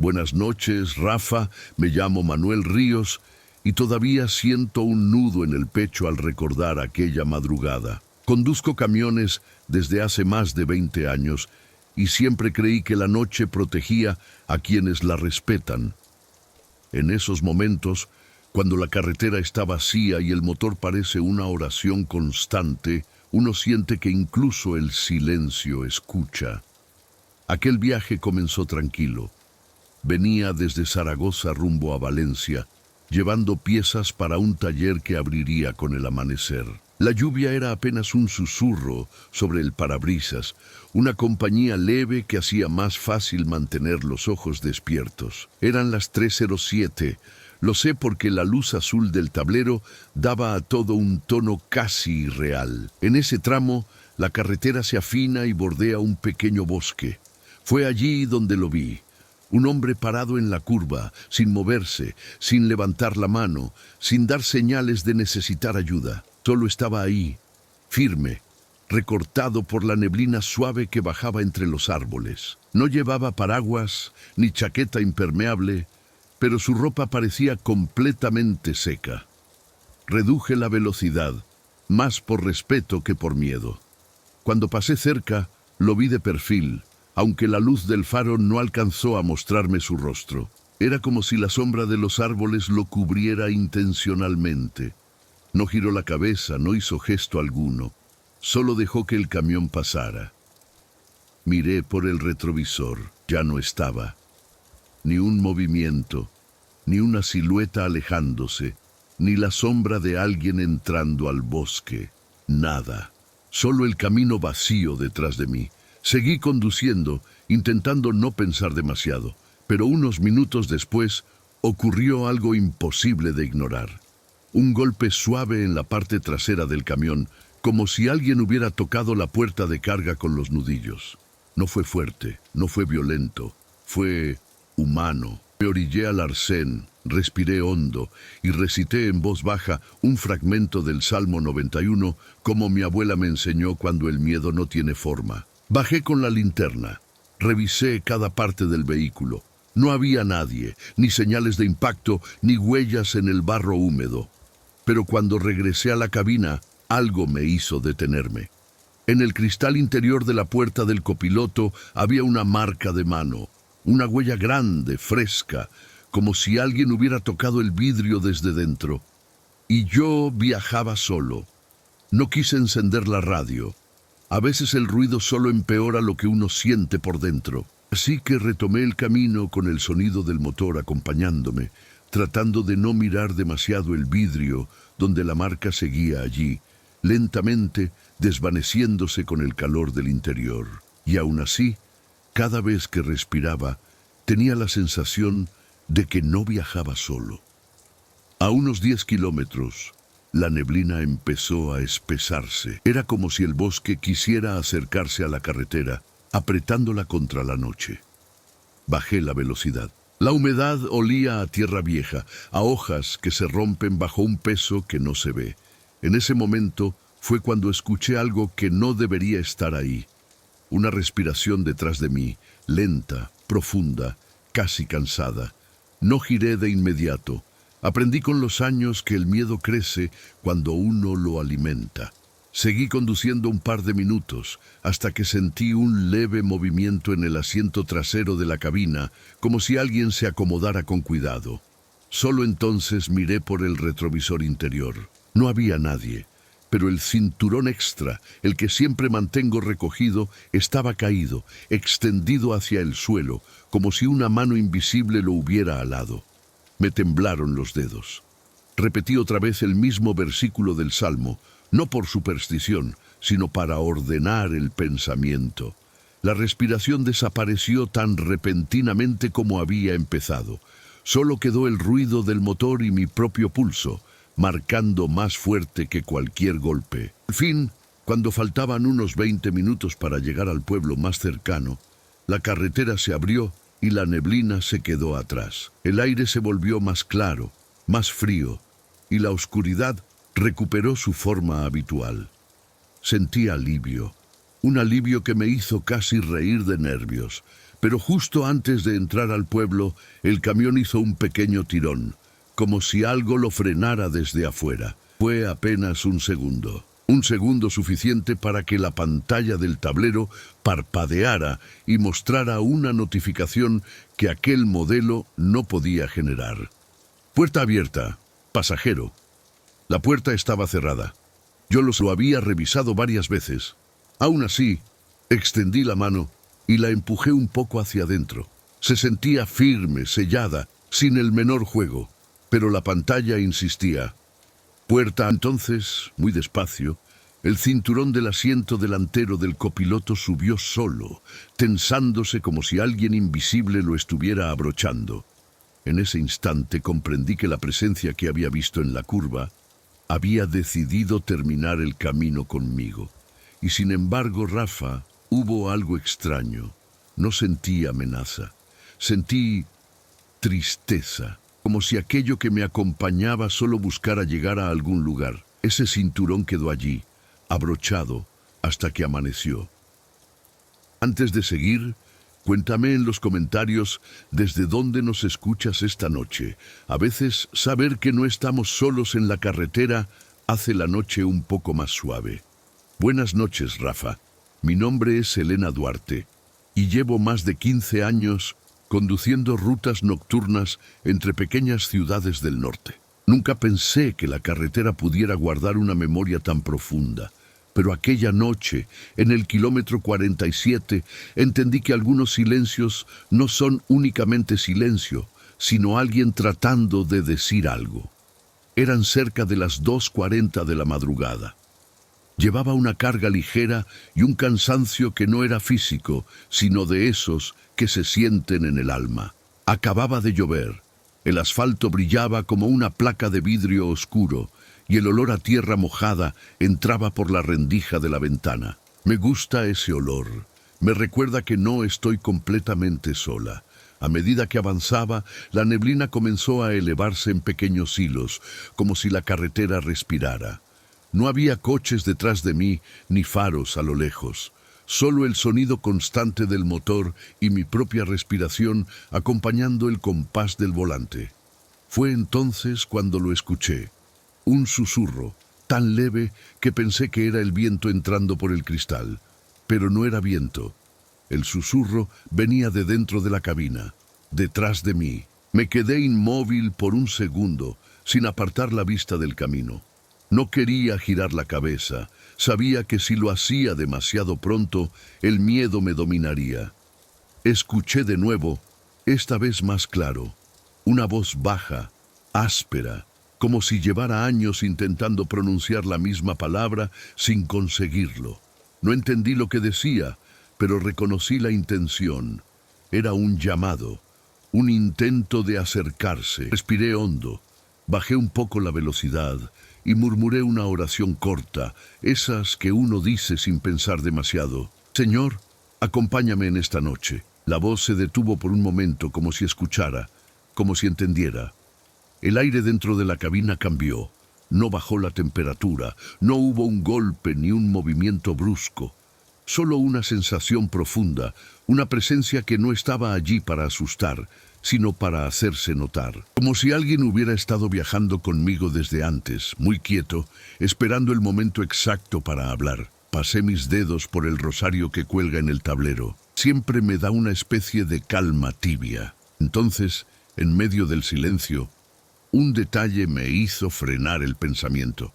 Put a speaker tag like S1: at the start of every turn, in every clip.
S1: Buenas noches, Rafa. Me llamo Manuel Ríos y todavía siento un nudo en el pecho al recordar aquella madrugada. Conduzco camiones desde hace más de 20 años y siempre creí que la noche protegía a quienes la respetan. En esos momentos, cuando la carretera está vacía y el motor parece una oración constante, uno siente que incluso el silencio escucha. Aquel viaje comenzó tranquilo. Venía desde Zaragoza rumbo a Valencia, llevando piezas para un taller que abriría con el amanecer. La lluvia era apenas un susurro sobre el parabrisas, una compañía leve que hacía más fácil mantener los ojos despiertos. Eran las 3:07. Lo sé porque la luz azul del tablero daba a todo un tono casi irreal. En ese tramo, la carretera se afina y bordea un pequeño bosque. Fue allí donde lo vi. Un hombre parado en la curva, sin moverse, sin levantar la mano, sin dar señales de necesitar ayuda. Solo estaba ahí, firme, recortado por la neblina suave que bajaba entre los árboles. No llevaba paraguas ni chaqueta impermeable, pero su ropa parecía completamente seca. Reduje la velocidad, más por respeto que por miedo. Cuando pasé cerca, lo vi de perfil, aunque la luz del faro no alcanzó a mostrarme su rostro. Era como si la sombra de los árboles lo cubriera intencionalmente. No giró la cabeza, no hizo gesto alguno, solo dejó que el camión pasara. Miré por el retrovisor, ya no estaba. Ni un movimiento, ni una silueta alejándose, ni la sombra de alguien entrando al bosque. Nada, solo el camino vacío detrás de mí. Seguí conduciendo, intentando no pensar demasiado, pero unos minutos después ocurrió algo imposible de ignorar. Un golpe suave en la parte trasera del camión, como si alguien hubiera tocado la puerta de carga con los nudillos. No fue fuerte, no fue violento, fue humano. Me orillé al arcén, respiré hondo y recité en voz baja un fragmento del Salmo 91, como mi abuela me enseñó cuando el miedo no tiene forma. Bajé con la linterna, revisé cada parte del vehículo. No había nadie, ni señales de impacto, ni huellas en el barro húmedo. Pero cuando regresé a la cabina, algo me hizo detenerme. En el cristal interior de la puerta del copiloto había una marca de mano, una huella grande, fresca, como si alguien hubiera tocado el vidrio desde dentro. Y yo viajaba solo. No quise encender la radio. A veces el ruido solo empeora lo que uno siente por dentro. Así que retomé el camino con el sonido del motor acompañándome, tratando de no mirar demasiado el vidrio donde la marca seguía allí, lentamente desvaneciéndose con el calor del interior. Y aún así, cada vez que respiraba, tenía la sensación de que no viajaba solo. A unos 10 kilómetros, la neblina empezó a espesarse. Era como si el bosque quisiera acercarse a la carretera, apretándola contra la noche. Bajé la velocidad. La humedad olía a tierra vieja, a hojas que se rompen bajo un peso que no se ve. En ese momento fue cuando escuché algo que no debería estar ahí. Una respiración detrás de mí, lenta, profunda, casi cansada. No giré de inmediato. Aprendí con los años que el miedo crece cuando uno lo alimenta. Seguí conduciendo un par de minutos, hasta que sentí un leve movimiento en el asiento trasero de la cabina, como si alguien se acomodara con cuidado. Solo entonces miré por el retrovisor interior. No había nadie, pero el cinturón extra, el que siempre mantengo recogido, estaba caído, extendido hacia el suelo, como si una mano invisible lo hubiera alado. Me temblaron los dedos. Repetí otra vez el mismo versículo del Salmo, no por superstición, sino para ordenar el pensamiento. La respiración desapareció tan repentinamente como había empezado. Solo quedó el ruido del motor y mi propio pulso, marcando más fuerte que cualquier golpe. Al fin, cuando faltaban unos 20 minutos para llegar al pueblo más cercano, la carretera se abrió y la neblina se quedó atrás. El aire se volvió más claro, más frío, y la oscuridad recuperó su forma habitual. Sentí alivio, un alivio que me hizo casi reír de nervios. Pero justo antes de entrar al pueblo, el camión hizo un pequeño tirón, como si algo lo frenara desde afuera. Fue apenas un segundo suficiente para que la pantalla del tablero parpadeara y mostrara una notificación que aquel modelo no podía generar. Puerta abierta, pasajero. La puerta estaba cerrada. Yo lo había revisado varias veces. Aún así, extendí la mano y la empujé un poco hacia adentro. Se sentía firme, sellada, sin el menor juego, pero la pantalla insistía. Puerta. Entonces, muy despacio, el cinturón del asiento delantero del copiloto subió solo, tensándose como si alguien invisible lo estuviera abrochando. En ese instante comprendí que la presencia que había visto en la curva había decidido terminar el camino conmigo. Y sin embargo, Rafa, hubo algo extraño. No sentí amenaza. Sentí tristeza, como si aquello que me acompañaba solo buscara llegar a algún lugar. Ese cinturón quedó allí, abrochado, hasta que amaneció. Antes de seguir, cuéntame en los comentarios desde dónde nos escuchas esta noche. A veces, saber que no estamos solos en la carretera hace la noche un poco más suave. Buenas noches, Rafa. Mi nombre es Elena Duarte y llevo más de 15 años conduciendo rutas nocturnas entre pequeñas ciudades del norte. Nunca pensé que la carretera pudiera guardar una memoria tan profunda, pero aquella noche, en el kilómetro 47, entendí que algunos silencios no son únicamente silencio, sino alguien tratando de decir algo. Eran cerca de las 2:40 de la madrugada. Llevaba una carga ligera y un cansancio que no era físico, sino de esos que se sienten en el alma. Acababa de llover. El asfalto brillaba como una placa de vidrio oscuro y el olor a tierra mojada entraba por la rendija de la ventana. Me gusta ese olor. Me recuerda que no estoy completamente sola. A medida que avanzaba, la neblina comenzó a elevarse en pequeños hilos, como si la carretera respirara. No había coches detrás de mí, ni faros a lo lejos. Solo el sonido constante del motor y mi propia respiración acompañando el compás del volante. Fue entonces cuando lo escuché. Un susurro, tan leve que pensé que era el viento entrando por el cristal. Pero no era viento. El susurro venía de dentro de la cabina, detrás de mí. Me quedé inmóvil por un segundo, sin apartar la vista del camino. No quería girar la cabeza. Sabía que si lo hacía demasiado pronto, el miedo me dominaría. Escuché de nuevo, esta vez más claro, una voz baja, áspera, como si llevara años intentando pronunciar la misma palabra sin conseguirlo. No entendí lo que decía, pero reconocí la intención. Era un llamado, un intento de acercarse. Respiré hondo, bajé un poco la velocidad y murmuré una oración corta, esas que uno dice sin pensar demasiado. Señor, acompáñame en esta noche. La voz se detuvo por un momento, como si escuchara, como si entendiera. El aire dentro de la cabina cambió. No bajó la temperatura, no hubo un golpe ni un movimiento brusco. Solo una sensación profunda, una presencia que no estaba allí para asustar, sino para hacerse notar. Como si alguien hubiera estado viajando conmigo desde antes, muy quieto, esperando el momento exacto para hablar. Pasé mis dedos por el rosario que cuelga en el tablero. Siempre me da una especie de calma tibia. Entonces, en medio del silencio, un detalle me hizo frenar el pensamiento.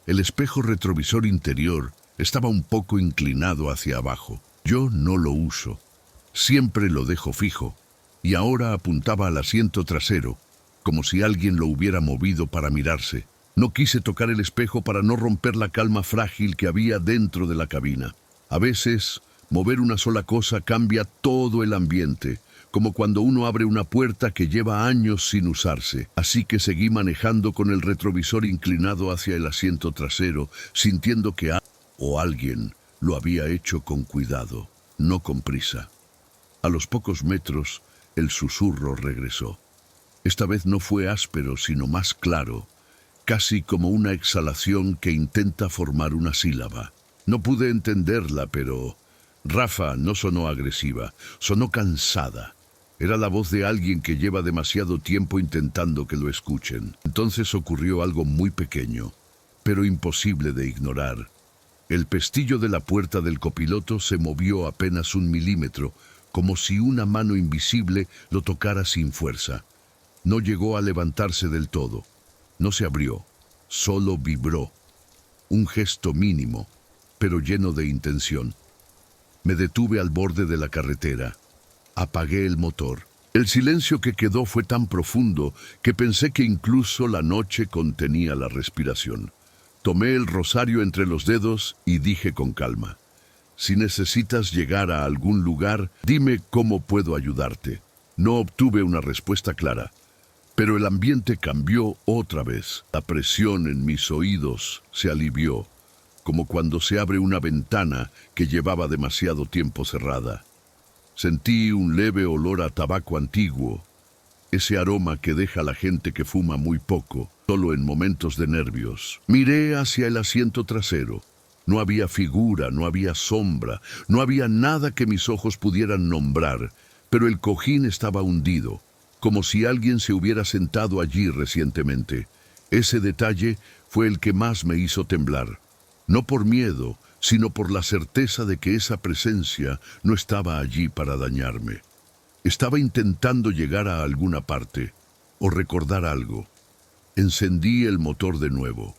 S1: El espejo retrovisor interior estaba un poco inclinado hacia abajo. Yo no lo uso. Siempre lo dejo fijo. Y ahora apuntaba al asiento trasero, como si alguien lo hubiera movido para mirarse. No quise tocar el espejo para no romper la calma frágil que había dentro de la cabina. A veces, mover una sola cosa cambia todo el ambiente, como cuando uno abre una puerta que lleva años sin usarse. Así que seguí manejando con el retrovisor inclinado hacia el asiento trasero, sintiendo que alguien lo había hecho con cuidado, no con prisa. A los pocos metros, el susurro regresó. Esta vez no fue áspero, sino más claro, casi como una exhalación que intenta formar una sílaba. No pude entenderla, pero Rafa no sonó agresiva, sonó cansada. Era la voz de alguien que lleva demasiado tiempo intentando que lo escuchen. Entonces ocurrió algo muy pequeño, pero imposible de ignorar. El pestillo de la puerta del copiloto se movió apenas 1 milímetro, como si una mano invisible lo tocara sin fuerza. No llegó a levantarse del todo. No se abrió, solo vibró. Un gesto mínimo, pero lleno de intención. Me detuve al borde de la carretera. Apagué el motor. El silencio que quedó fue tan profundo que pensé que incluso la noche contenía la respiración. Tomé el rosario entre los dedos y dije con calma: si necesitas llegar a algún lugar, dime cómo puedo ayudarte. No obtuve una respuesta clara, pero el ambiente cambió otra vez. La presión en mis oídos se alivió, como cuando se abre una ventana que llevaba demasiado tiempo cerrada. Sentí un leve olor a tabaco antiguo, ese aroma que deja a la gente que fuma muy poco, solo en momentos de nervios. Miré hacia el asiento trasero. No había figura, no había sombra, no había nada que mis ojos pudieran nombrar, pero el cojín estaba hundido, como si alguien se hubiera sentado allí recientemente. Ese detalle fue el que más me hizo temblar. No por miedo, sino por la certeza de que esa presencia no estaba allí para dañarme. Estaba intentando llegar a alguna parte, o recordar algo. Encendí el motor de nuevo.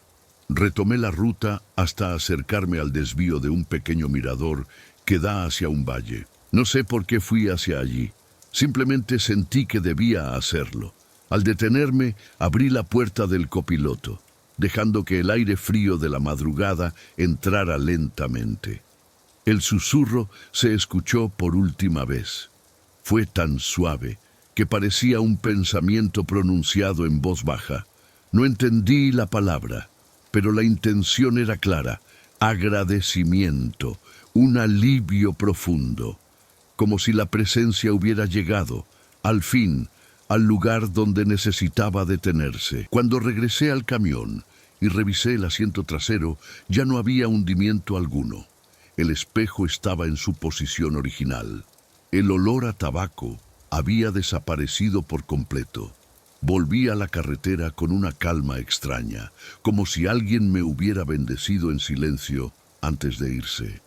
S1: Retomé la ruta hasta acercarme al desvío de un pequeño mirador que da hacia un valle. No sé por qué fui hacia allí. Simplemente sentí que debía hacerlo. Al detenerme, abrí la puerta del copiloto, dejando que el aire frío de la madrugada entrara lentamente. El susurro se escuchó por última vez. Fue tan suave que parecía un pensamiento pronunciado en voz baja. No entendí la palabra, pero la intención era clara: agradecimiento, un alivio profundo, como si la presencia hubiera llegado, al fin, al lugar donde necesitaba detenerse. Cuando regresé al camión y revisé el asiento trasero, ya no había hundimiento alguno. El espejo estaba en su posición original. El olor a tabaco había desaparecido por completo. Volví a la carretera con una calma extraña, como si alguien me hubiera bendecido en silencio antes de irse.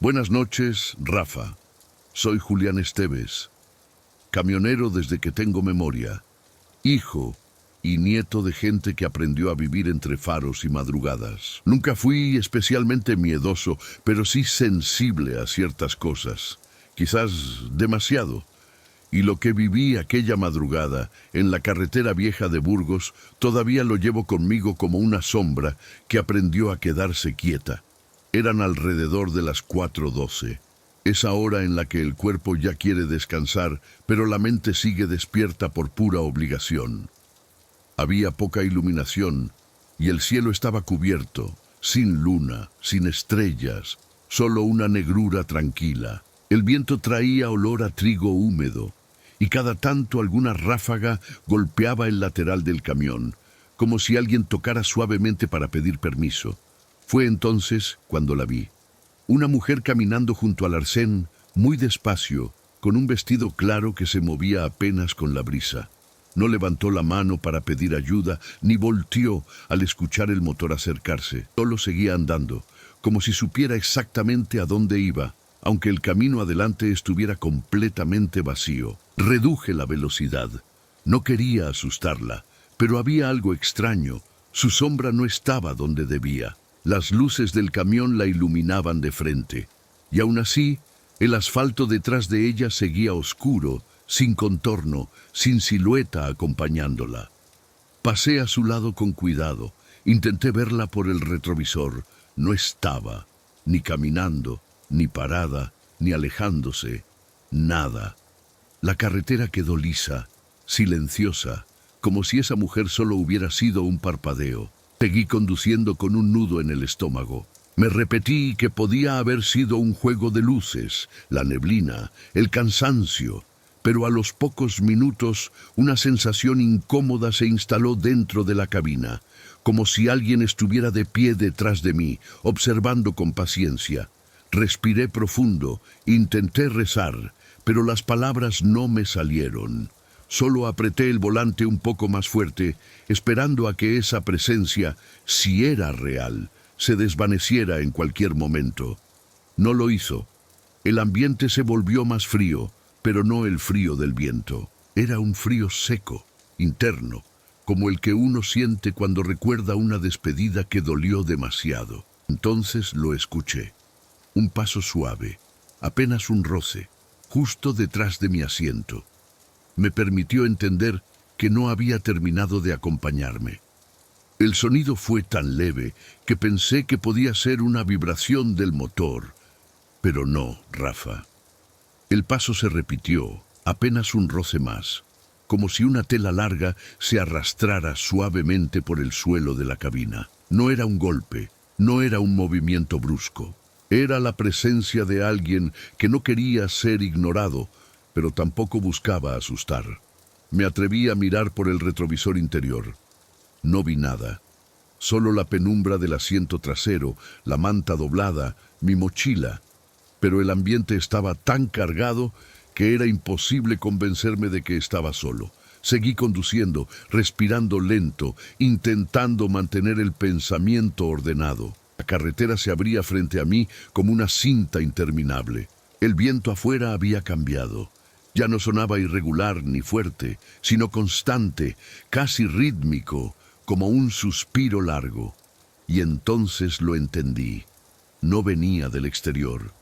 S1: Buenas noches, Rafa. Soy Julián Esteves, camionero desde que tengo memoria, hijo y nieto de gente que aprendió a vivir entre faros y madrugadas. Nunca fui especialmente miedoso, pero sí sensible a ciertas cosas, quizás demasiado. Y lo que viví aquella madrugada en la carretera vieja de Burgos todavía lo llevo conmigo como una sombra que aprendió a quedarse quieta. Eran alrededor de las 4:12. Esa hora en la que el cuerpo ya quiere descansar, pero la mente sigue despierta por pura obligación. Había poca iluminación y el cielo estaba cubierto, sin luna, sin estrellas, solo una negrura tranquila. El viento traía olor a trigo húmedo y cada tanto alguna ráfaga golpeaba el lateral del camión, como si alguien tocara suavemente para pedir permiso. Fue entonces cuando la vi. Una mujer caminando junto al arcén, muy despacio, con un vestido claro que se movía apenas con la brisa. No levantó la mano para pedir ayuda, ni volteó al escuchar el motor acercarse. Solo seguía andando, como si supiera exactamente a dónde iba, aunque el camino adelante estuviera completamente vacío. Reduje la velocidad. No quería asustarla, pero había algo extraño. Su sombra no estaba donde debía. Las luces del camión la iluminaban de frente, y aún así, el asfalto detrás de ella seguía oscuro, sin contorno, sin silueta acompañándola. Pasé a su lado con cuidado, intenté verla por el retrovisor. No estaba, ni caminando, ni parada, ni alejándose, nada. La carretera quedó lisa, silenciosa, como si esa mujer solo hubiera sido un parpadeo. Seguí conduciendo con un nudo en el estómago. Me repetí que podía haber sido un juego de luces, la neblina, el cansancio, pero a los pocos minutos una sensación incómoda se instaló dentro de la cabina, como si alguien estuviera de pie detrás de mí, observando con paciencia. Respiré profundo, intenté rezar, pero las palabras no me salieron. Solo apreté el volante un poco más fuerte, esperando a que esa presencia, si era real, se desvaneciera en cualquier momento. No lo hizo. El ambiente se volvió más frío, pero no el frío del viento. Era un frío seco, interno, como el que uno siente cuando recuerda una despedida que dolió demasiado. Entonces lo escuché. Un paso suave, apenas un roce, justo detrás de mi asiento. Me permitió entender que no había terminado de acompañarme. El sonido fue tan leve que pensé que podía ser una vibración del motor. Pero no, Rafa. El paso se repitió, apenas un roce más, como si una tela larga se arrastrara suavemente por el suelo de la cabina. No era un golpe, no era un movimiento brusco. Era la presencia de alguien que no quería ser ignorado, pero tampoco buscaba asustar. Me atreví a mirar por el retrovisor interior. No vi nada. Solo la penumbra del asiento trasero, la manta doblada, mi mochila. Pero el ambiente estaba tan cargado que era imposible convencerme de que estaba solo. Seguí conduciendo, respirando lento, intentando mantener el pensamiento ordenado. La carretera se abría frente a mí como una cinta interminable. El viento afuera había cambiado. Ya no sonaba irregular ni fuerte, sino constante, casi rítmico, como un suspiro largo. Y entonces lo entendí. No venía del exterior,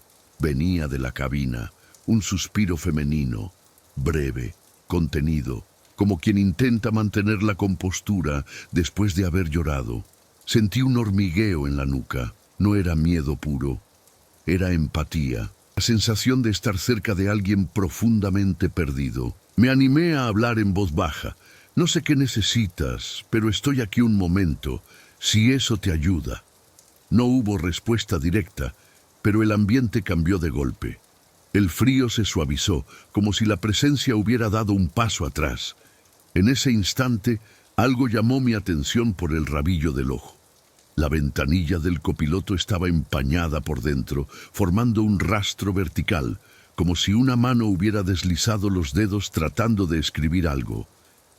S1: venía de la cabina, un suspiro femenino, breve, contenido, como quien intenta mantener la compostura después de haber llorado. Sentí un hormigueo en la nuca. No era miedo puro, era empatía, la sensación de estar cerca de alguien profundamente perdido. Me animé a hablar en voz baja. No sé qué necesitas, pero estoy aquí un momento, si eso te ayuda. No hubo respuesta directa, pero el ambiente cambió de golpe. El frío se suavizó, como si la presencia hubiera dado un paso atrás. En ese instante, algo llamó mi atención por el rabillo del ojo. La ventanilla del copiloto estaba empañada por dentro, formando un rastro vertical, como si una mano hubiera deslizado los dedos tratando de escribir algo.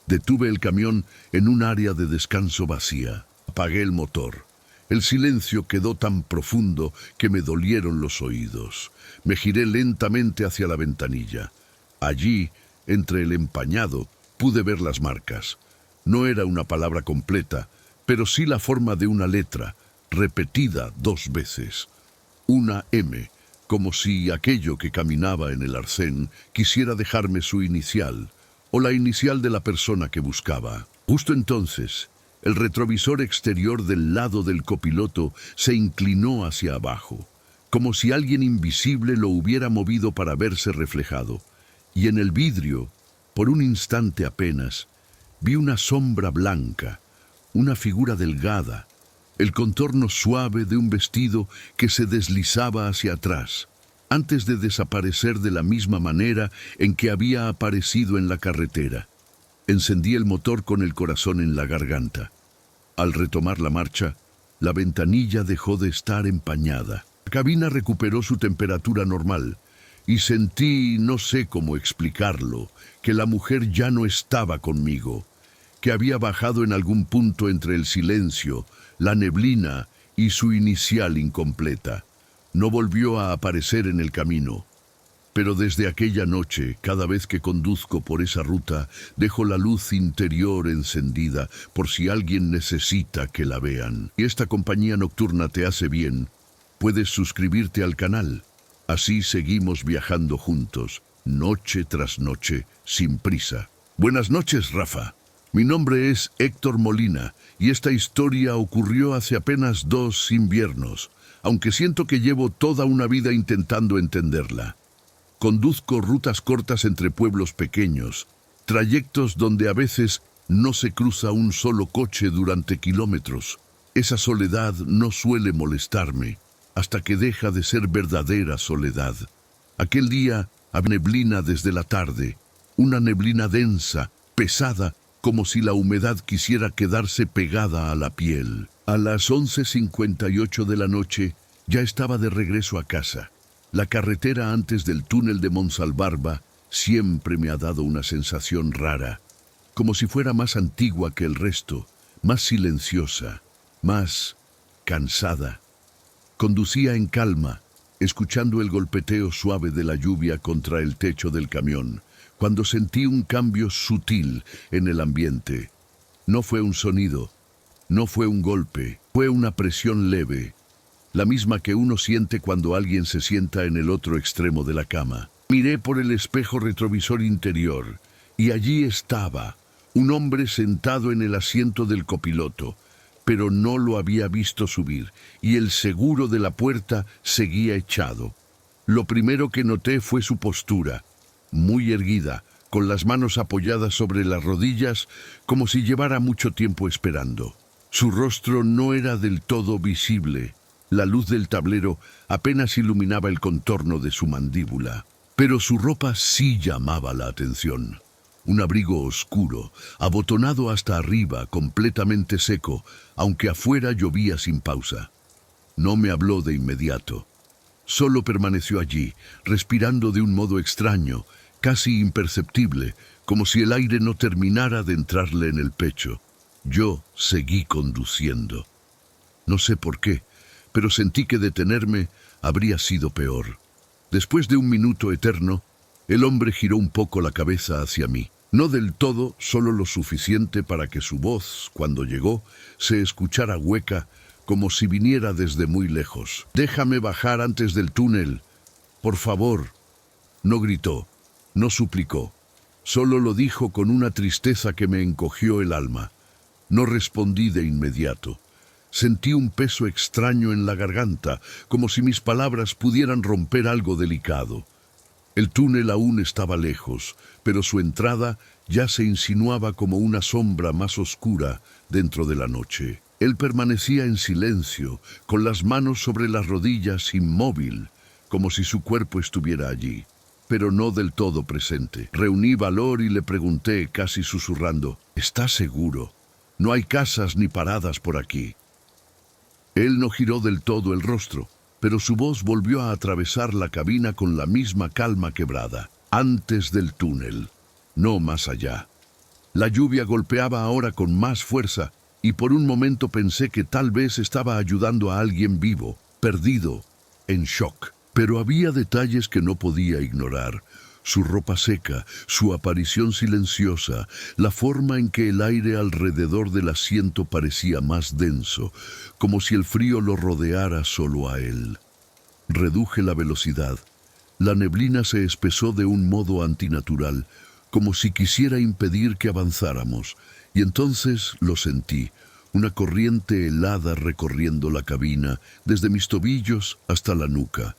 S1: Detuve el camión en un área de descanso vacía. Apagué el motor. El silencio quedó tan profundo que me dolieron los oídos. Me giré lentamente hacia la ventanilla. Allí, entre el empañado, pude ver las marcas. No era una palabra completa, pero sí la forma de una letra, repetida 2 veces. Una M, como si aquello que caminaba en el arcén quisiera dejarme su inicial, o la inicial de la persona que buscaba. Justo entonces, el retrovisor exterior del lado del copiloto se inclinó hacia abajo, como si alguien invisible lo hubiera movido para verse reflejado. Y en el vidrio, por un instante apenas, vi una sombra blanca, una figura delgada, el contorno suave de un vestido que se deslizaba hacia atrás, antes de desaparecer de la misma manera en que había aparecido en la carretera. Encendí el motor con el corazón en la garganta. Al retomar la marcha, la ventanilla dejó de estar empañada. La cabina recuperó su temperatura normal y sentí, no sé cómo explicarlo, que la mujer ya no estaba conmigo, que había bajado en algún punto entre el silencio, la neblina y su inicial incompleta. No volvió a aparecer en el camino. Pero desde aquella noche, cada vez que conduzco por esa ruta, dejo la luz interior encendida por si alguien necesita que la vean. Si esta compañía nocturna te hace bien, puedes suscribirte al canal. Así seguimos viajando juntos, noche tras noche, sin prisa. Buenas noches, Rafa. Mi nombre es Héctor Molina y esta historia ocurrió hace apenas 2 inviernos, aunque siento que llevo toda una vida intentando entenderla. Conduzco rutas cortas entre pueblos pequeños, trayectos donde a veces no se cruza un solo coche durante kilómetros. Esa soledad no suele molestarme, hasta que deja de ser verdadera soledad. Aquel día había neblina desde la tarde, una neblina densa, pesada, como si la humedad quisiera quedarse pegada a la piel. A las 11:58 de la noche, Ya estaba de regreso a casa. La carretera antes del túnel de Monsalvarba siempre me ha dado una sensación rara, como si fuera más antigua que el resto, más silenciosa, más cansada. Conducía en calma, escuchando el golpeteo suave de la lluvia contra el techo del camión, cuando sentí un cambio sutil en el ambiente. No fue un sonido, no fue un golpe, fue una presión leve, la misma que uno siente cuando alguien se sienta en el otro extremo de la cama. Miré por el espejo retrovisor interior, y allí estaba, un hombre sentado en el asiento del copiloto, pero no lo había visto subir, y el seguro de la puerta seguía echado. Lo primero que noté fue su postura, muy erguida, con las manos apoyadas sobre las rodillas, como si llevara mucho tiempo esperando. Su rostro no era del todo visible. La luz del tablero apenas iluminaba el contorno de su mandíbula, pero su ropa sí llamaba la atención. Un abrigo oscuro, abotonado hasta arriba, completamente seco, aunque afuera llovía sin pausa. No me habló de inmediato. Solo permaneció allí, respirando de un modo extraño, casi imperceptible, como si el aire no terminara de entrarle en el pecho. Yo seguí conduciendo. No sé por qué, pero sentí que detenerme habría sido peor. Después de un minuto eterno, el hombre giró un poco la cabeza hacia mí. No del todo, solo lo suficiente para que su voz, cuando llegó, se escuchara hueca, como si viniera desde muy lejos. «Déjame bajar antes del túnel, por favor». No gritó, no suplicó. Solo lo dijo con una tristeza que me encogió el alma. No respondí de inmediato. Sentí un peso extraño en la garganta, como si mis palabras pudieran romper algo delicado. El túnel aún estaba lejos, pero su entrada ya se insinuaba como una sombra más oscura dentro de la noche. Él permanecía en silencio, con las manos sobre las rodillas, inmóvil, como si su cuerpo estuviera allí, pero no del todo presente. Reuní valor y le pregunté, casi susurrando, «¿Estás seguro? No hay casas ni paradas por aquí». Él no giró del todo el rostro, pero su voz volvió a atravesar la cabina con la misma calma quebrada. «Antes del túnel, no más allá». La lluvia golpeaba ahora con más fuerza, y por un momento pensé que tal vez estaba ayudando a alguien vivo, perdido, en shock. Pero había detalles que no podía ignorar. Su ropa seca, su aparición silenciosa, la forma en que el aire alrededor del asiento parecía más denso, como si el frío lo rodeara solo a él. Reduje la velocidad. La neblina se espesó de un modo antinatural, como si quisiera impedir que avanzáramos, y entonces lo sentí, una corriente helada recorriendo la cabina, desde mis tobillos hasta la nuca.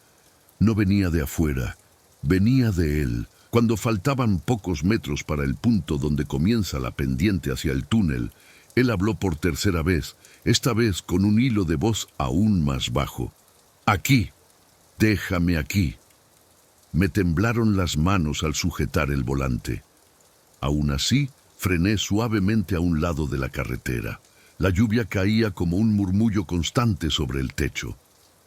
S1: No venía de afuera, venía de él. Cuando faltaban pocos metros para el punto donde comienza la pendiente hacia el túnel, él habló por tercera vez, esta vez con un hilo de voz aún más bajo. «Aquí, déjame aquí». Me temblaron las manos al sujetar el volante. Aún así, frené suavemente a un lado de la carretera. La lluvia caía como un murmullo constante sobre el techo.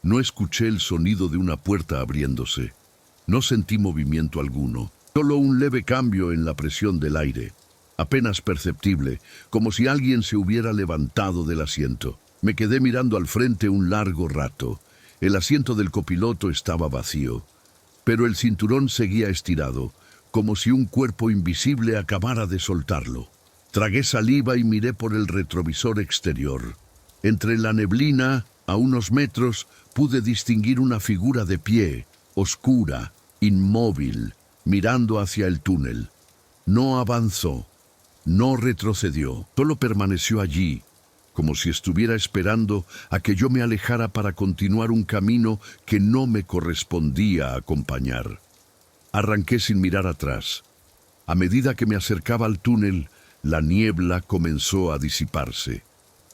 S1: No escuché el sonido de una puerta abriéndose. No sentí movimiento alguno, solo un leve cambio en la presión del aire, apenas perceptible, como si alguien se hubiera levantado del asiento. Me quedé mirando al frente un largo rato. El asiento del copiloto estaba vacío, pero el cinturón seguía estirado, como si un cuerpo invisible acabara de soltarlo. Tragué saliva y miré por el retrovisor exterior. Entre la neblina, a unos metros, pude distinguir una figura de pie, oscura, inmóvil, mirando hacia el túnel. No avanzó, no retrocedió, solo permaneció allí, como si estuviera esperando a que yo me alejara para continuar un camino que no me correspondía acompañar. Arranqué sin mirar atrás. A medida que me acercaba al túnel, la niebla comenzó a disiparse.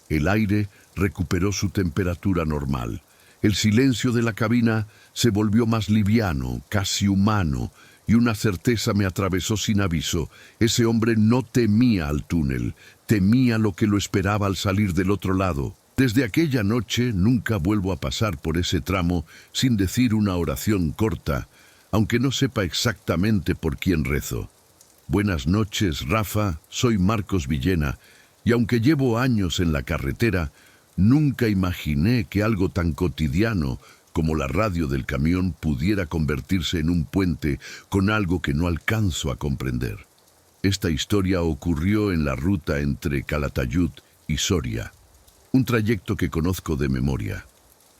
S1: El aire recuperó su temperatura normal. El silencio de la cabina se volvió más liviano, casi humano, y una certeza me atravesó sin aviso. Ese hombre no temía al túnel, temía lo que lo esperaba al salir del otro lado. Desde aquella noche nunca vuelvo a pasar por ese tramo sin decir una oración corta, aunque no sepa exactamente por quién rezo. Buenas noches, Rafa, soy Marcos Villena, y aunque llevo años en la carretera, nunca imaginé que algo tan cotidiano como la radio del camión pudiera convertirse en un puente con algo que no alcanzo a comprender. Esta historia ocurrió en la ruta entre Calatayud y Soria, un trayecto que conozco de memoria.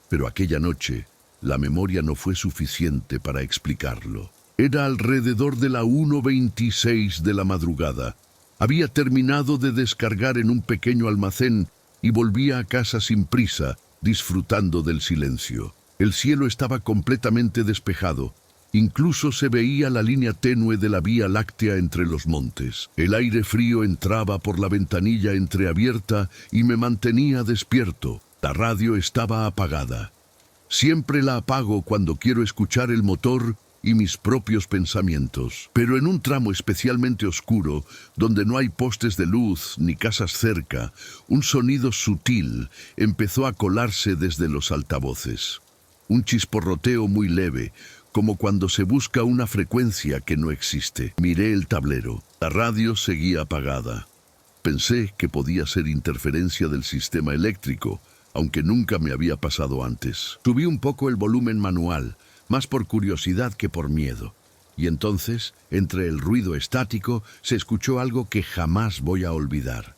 S1: Pero aquella noche, la memoria no fue suficiente para explicarlo. Era alrededor de la 1:26 de la madrugada. Había terminado de descargar en un pequeño almacén y volvía a casa sin prisa, disfrutando del silencio. El cielo estaba completamente despejado. Incluso se veía la línea tenue de la Vía Láctea entre los montes. El aire frío entraba por la ventanilla entreabierta y me mantenía despierto. La radio estaba apagada. Siempre la apago cuando quiero escuchar el motor y mis propios pensamientos. Pero en un tramo especialmente oscuro, donde no hay postes de luz ni casas cerca, un sonido sutil empezó a colarse desde los altavoces. Un chisporroteo muy leve, como cuando se busca una frecuencia que no existe. Miré el tablero. La radio seguía apagada. Pensé que podía ser interferencia del sistema eléctrico, aunque nunca me había pasado antes. Subí un poco el volumen manual, más por curiosidad que por miedo. Y entonces, entre el ruido estático, se escuchó algo que jamás voy a olvidar.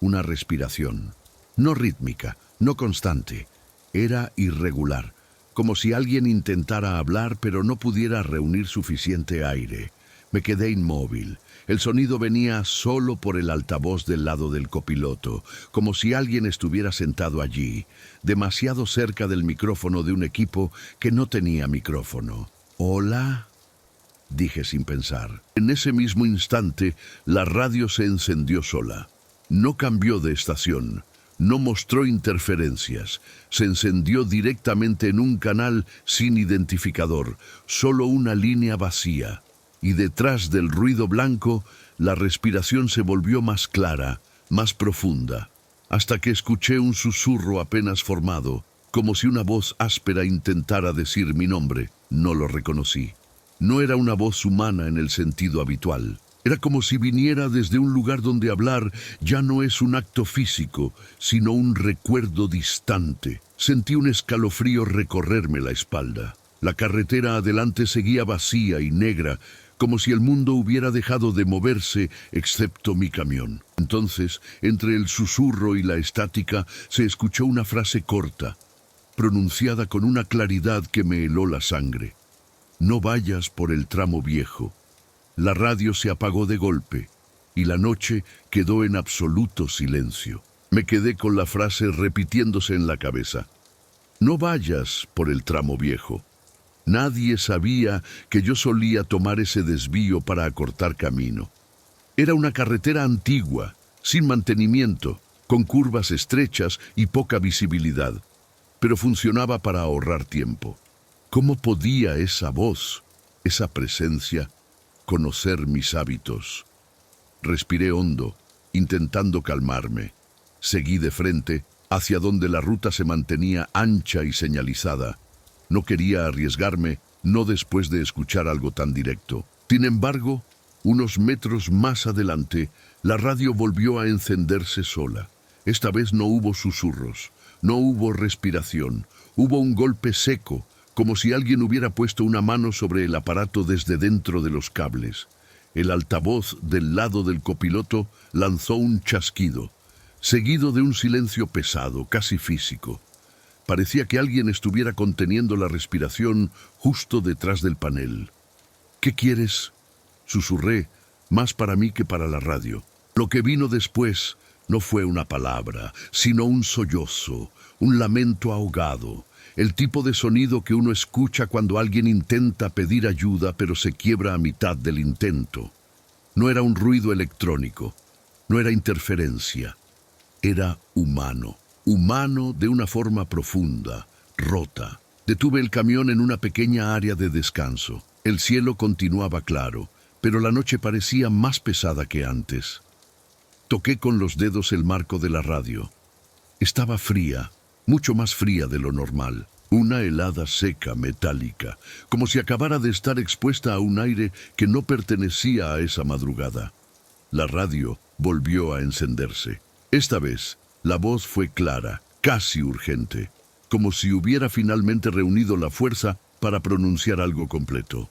S1: Una respiración. No rítmica, no constante. Era irregular, como si alguien intentara hablar pero no pudiera reunir suficiente aire. Me quedé inmóvil. El sonido venía solo por el altavoz del lado del copiloto, como si alguien estuviera sentado allí, demasiado cerca del micrófono de un equipo que no tenía micrófono. «¿Hola?», dije sin pensar. En ese mismo instante, la radio se encendió sola. No cambió de estación. No mostró interferencias. Se encendió directamente en un canal sin identificador, solo una línea vacía. Y detrás del ruido blanco, la respiración se volvió más clara, más profunda, hasta que escuché un susurro apenas formado, como si una voz áspera intentara decir mi nombre. No lo reconocí. No era una voz humana en el sentido habitual. Era como si viniera desde un lugar donde hablar ya no es un acto físico, sino un recuerdo distante. Sentí un escalofrío recorrerme la espalda. La carretera adelante seguía vacía y negra, como si el mundo hubiera dejado de moverse excepto mi camión. Entonces, entre el susurro y la estática, se escuchó una frase corta, pronunciada con una claridad que me heló la sangre. «No vayas por el tramo viejo». La radio se apagó de golpe y la noche quedó en absoluto silencio. Me quedé con la frase repitiéndose en la cabeza. «No vayas por el tramo viejo». Nadie sabía que yo solía tomar ese desvío para acortar camino. Era una carretera antigua, sin mantenimiento, con curvas estrechas y poca visibilidad, pero funcionaba para ahorrar tiempo. ¿Cómo podía esa voz, esa presencia, conocer mis hábitos? Respiré hondo, intentando calmarme. Seguí de frente, hacia donde la ruta se mantenía ancha y señalizada. No quería arriesgarme, no después de escuchar algo tan directo. Sin embargo, unos metros más adelante, la radio volvió a encenderse sola. Esta vez no hubo susurros, no hubo respiración, hubo un golpe seco, como si alguien hubiera puesto una mano sobre el aparato desde dentro de los cables. El altavoz del lado del copiloto lanzó un chasquido, seguido de un silencio pesado, casi físico. Parecía que alguien estuviera conteniendo la respiración justo detrás del panel. «¿Qué quieres?», susurré, más para mí que para la radio. Lo que vino después no fue una palabra, sino un sollozo, un lamento ahogado, el tipo de sonido que uno escucha cuando alguien intenta pedir ayuda pero se quiebra a mitad del intento. No era un ruido electrónico, no era interferencia, era humano. Humano de una forma profunda, rota. Detuve el camión en una pequeña área de descanso. El cielo continuaba claro, pero la noche parecía más pesada que antes. Toqué con los dedos el marco de la radio. Estaba fría, mucho más fría de lo normal. Una helada seca, metálica, como si acabara de estar expuesta a un aire que no pertenecía a esa madrugada. La radio volvió a encenderse. Esta vez, la voz fue clara, casi urgente, como si hubiera finalmente reunido la fuerza para pronunciar algo completo.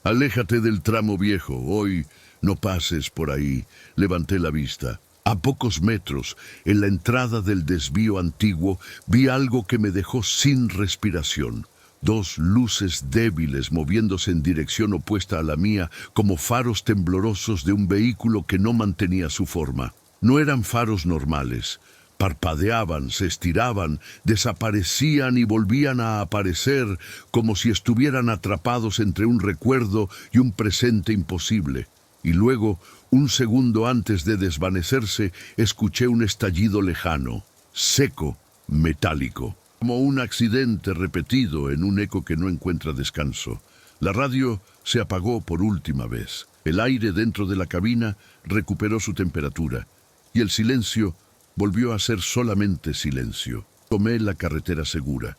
S1: «Aléjate del tramo viejo, hoy no pases por ahí». Levanté la vista. A pocos metros, en la entrada del desvío antiguo, vi algo que me dejó sin respiración. Dos luces débiles moviéndose en dirección opuesta a la mía, como faros temblorosos de un vehículo que no mantenía su forma. No eran faros normales. Parpadeaban, se estiraban, desaparecían y volvían a aparecer, como si estuvieran atrapados entre un recuerdo y un presente imposible. Y luego, un segundo antes de desvanecerse, escuché un estallido lejano, seco, metálico, como un accidente repetido en un eco que no encuentra descanso. La radio se apagó por última vez. El aire dentro de la cabina recuperó su temperatura y el silencio volvió a ser solamente silencio. Tomé la carretera segura.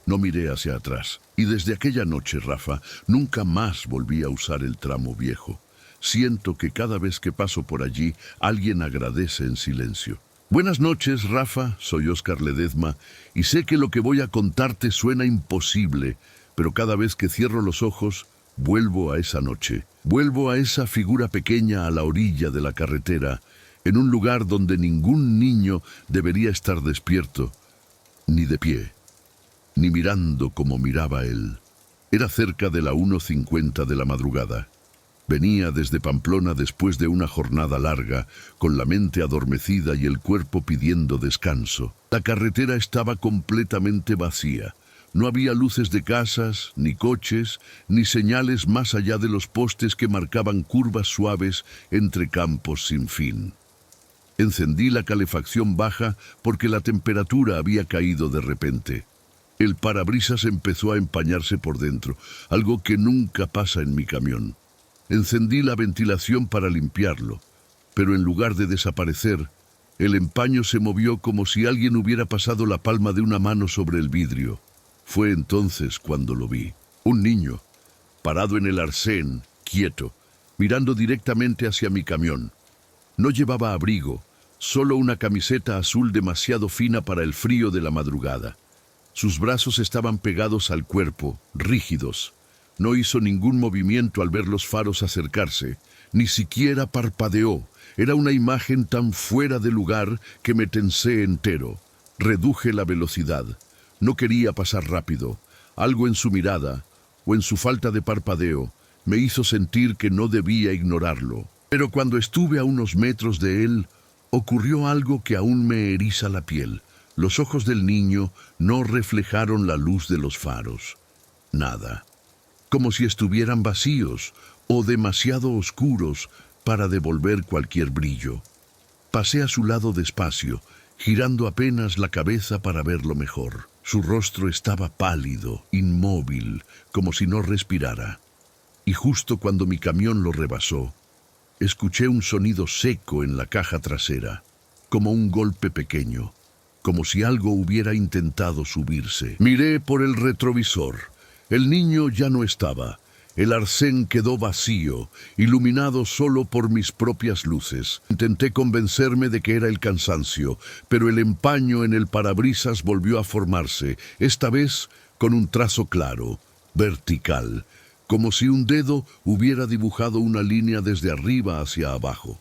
S1: No miré hacia atrás. Y desde aquella noche, Rafa, nunca más volví a usar el tramo viejo. Siento que cada vez que paso por allí, alguien agradece en silencio. Buenas noches, Rafa. Soy Óscar Ledezma y sé que lo que voy a contarte suena imposible, pero cada vez que cierro los ojos, vuelvo a esa noche. Vuelvo a esa figura pequeña a la orilla de la carretera, en un lugar donde ningún niño debería estar despierto, ni de pie, ni mirando como miraba él. Era cerca de la 1:50 de la madrugada. Venía desde Pamplona después de una jornada larga, con la mente adormecida y el cuerpo pidiendo descanso. La carretera estaba completamente vacía. No había luces de casas, ni coches, ni señales más allá de los postes que marcaban curvas suaves entre campos sin fin. Encendí la calefacción baja porque la temperatura había caído de repente. El parabrisas empezó a empañarse por dentro, algo que nunca pasa en mi camión. Encendí la ventilación para limpiarlo, pero en lugar de desaparecer, el empaño se movió como si alguien hubiera pasado la palma de una mano sobre el vidrio. Fue entonces cuando lo vi. Un niño, parado en el arcén, quieto, mirando directamente hacia mi camión. No llevaba abrigo, solo una camiseta azul demasiado fina para el frío de la madrugada. Sus brazos estaban pegados al cuerpo, rígidos. No hizo ningún movimiento al ver los faros acercarse, ni siquiera parpadeó. Era una imagen tan fuera de lugar que me tensé entero. Reduje la velocidad. No quería pasar rápido. Algo en su mirada, o en su falta de parpadeo, me hizo sentir que no debía ignorarlo. Pero cuando estuve a unos metros de él, ocurrió algo que aún me eriza la piel. Los ojos del niño no reflejaron la luz de los faros. Nada. Como si estuvieran vacíos o demasiado oscuros para devolver cualquier brillo. Pasé a su lado despacio, girando apenas la cabeza para verlo mejor. Su rostro estaba pálido, inmóvil, como si no respirara. Y justo cuando mi camión lo rebasó, escuché un sonido seco en la caja trasera, como un golpe pequeño, como si algo hubiera intentado subirse. Miré por el retrovisor. El niño ya no estaba. El arcén quedó vacío, iluminado solo por mis propias luces. Intenté convencerme de que era el cansancio, pero el empaño en el parabrisas volvió a formarse, esta vez con un trazo claro, vertical, como si un dedo hubiera dibujado una línea desde arriba hacia abajo.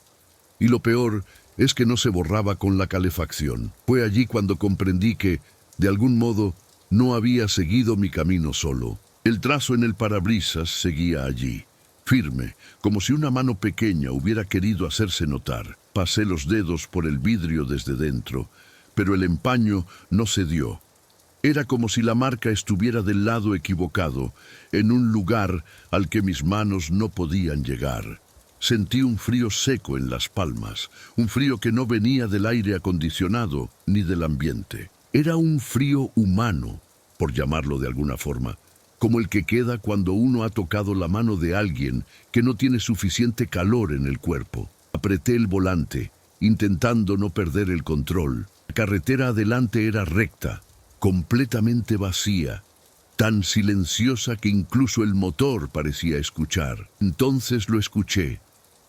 S1: Y lo peor es que no se borraba con la calefacción. Fue allí cuando comprendí que, de algún modo, no había seguido mi camino solo. El trazo en el parabrisas seguía allí, firme, como si una mano pequeña hubiera querido hacerse notar. Pasé los dedos por el vidrio desde dentro, pero el empaño no cedió. Era como si la marca estuviera del lado equivocado, en un lugar al que mis manos no podían llegar. Sentí un frío seco en las palmas, un frío que no venía del aire acondicionado ni del ambiente. Era un frío humano, por llamarlo de alguna forma, como el que queda cuando uno ha tocado la mano de alguien que no tiene suficiente calor en el cuerpo. Apreté el volante, intentando no perder el control. carretera adelante era recta, completamente vacía, tan silenciosa que incluso el motor parecía escuchar. Entonces lo escuché,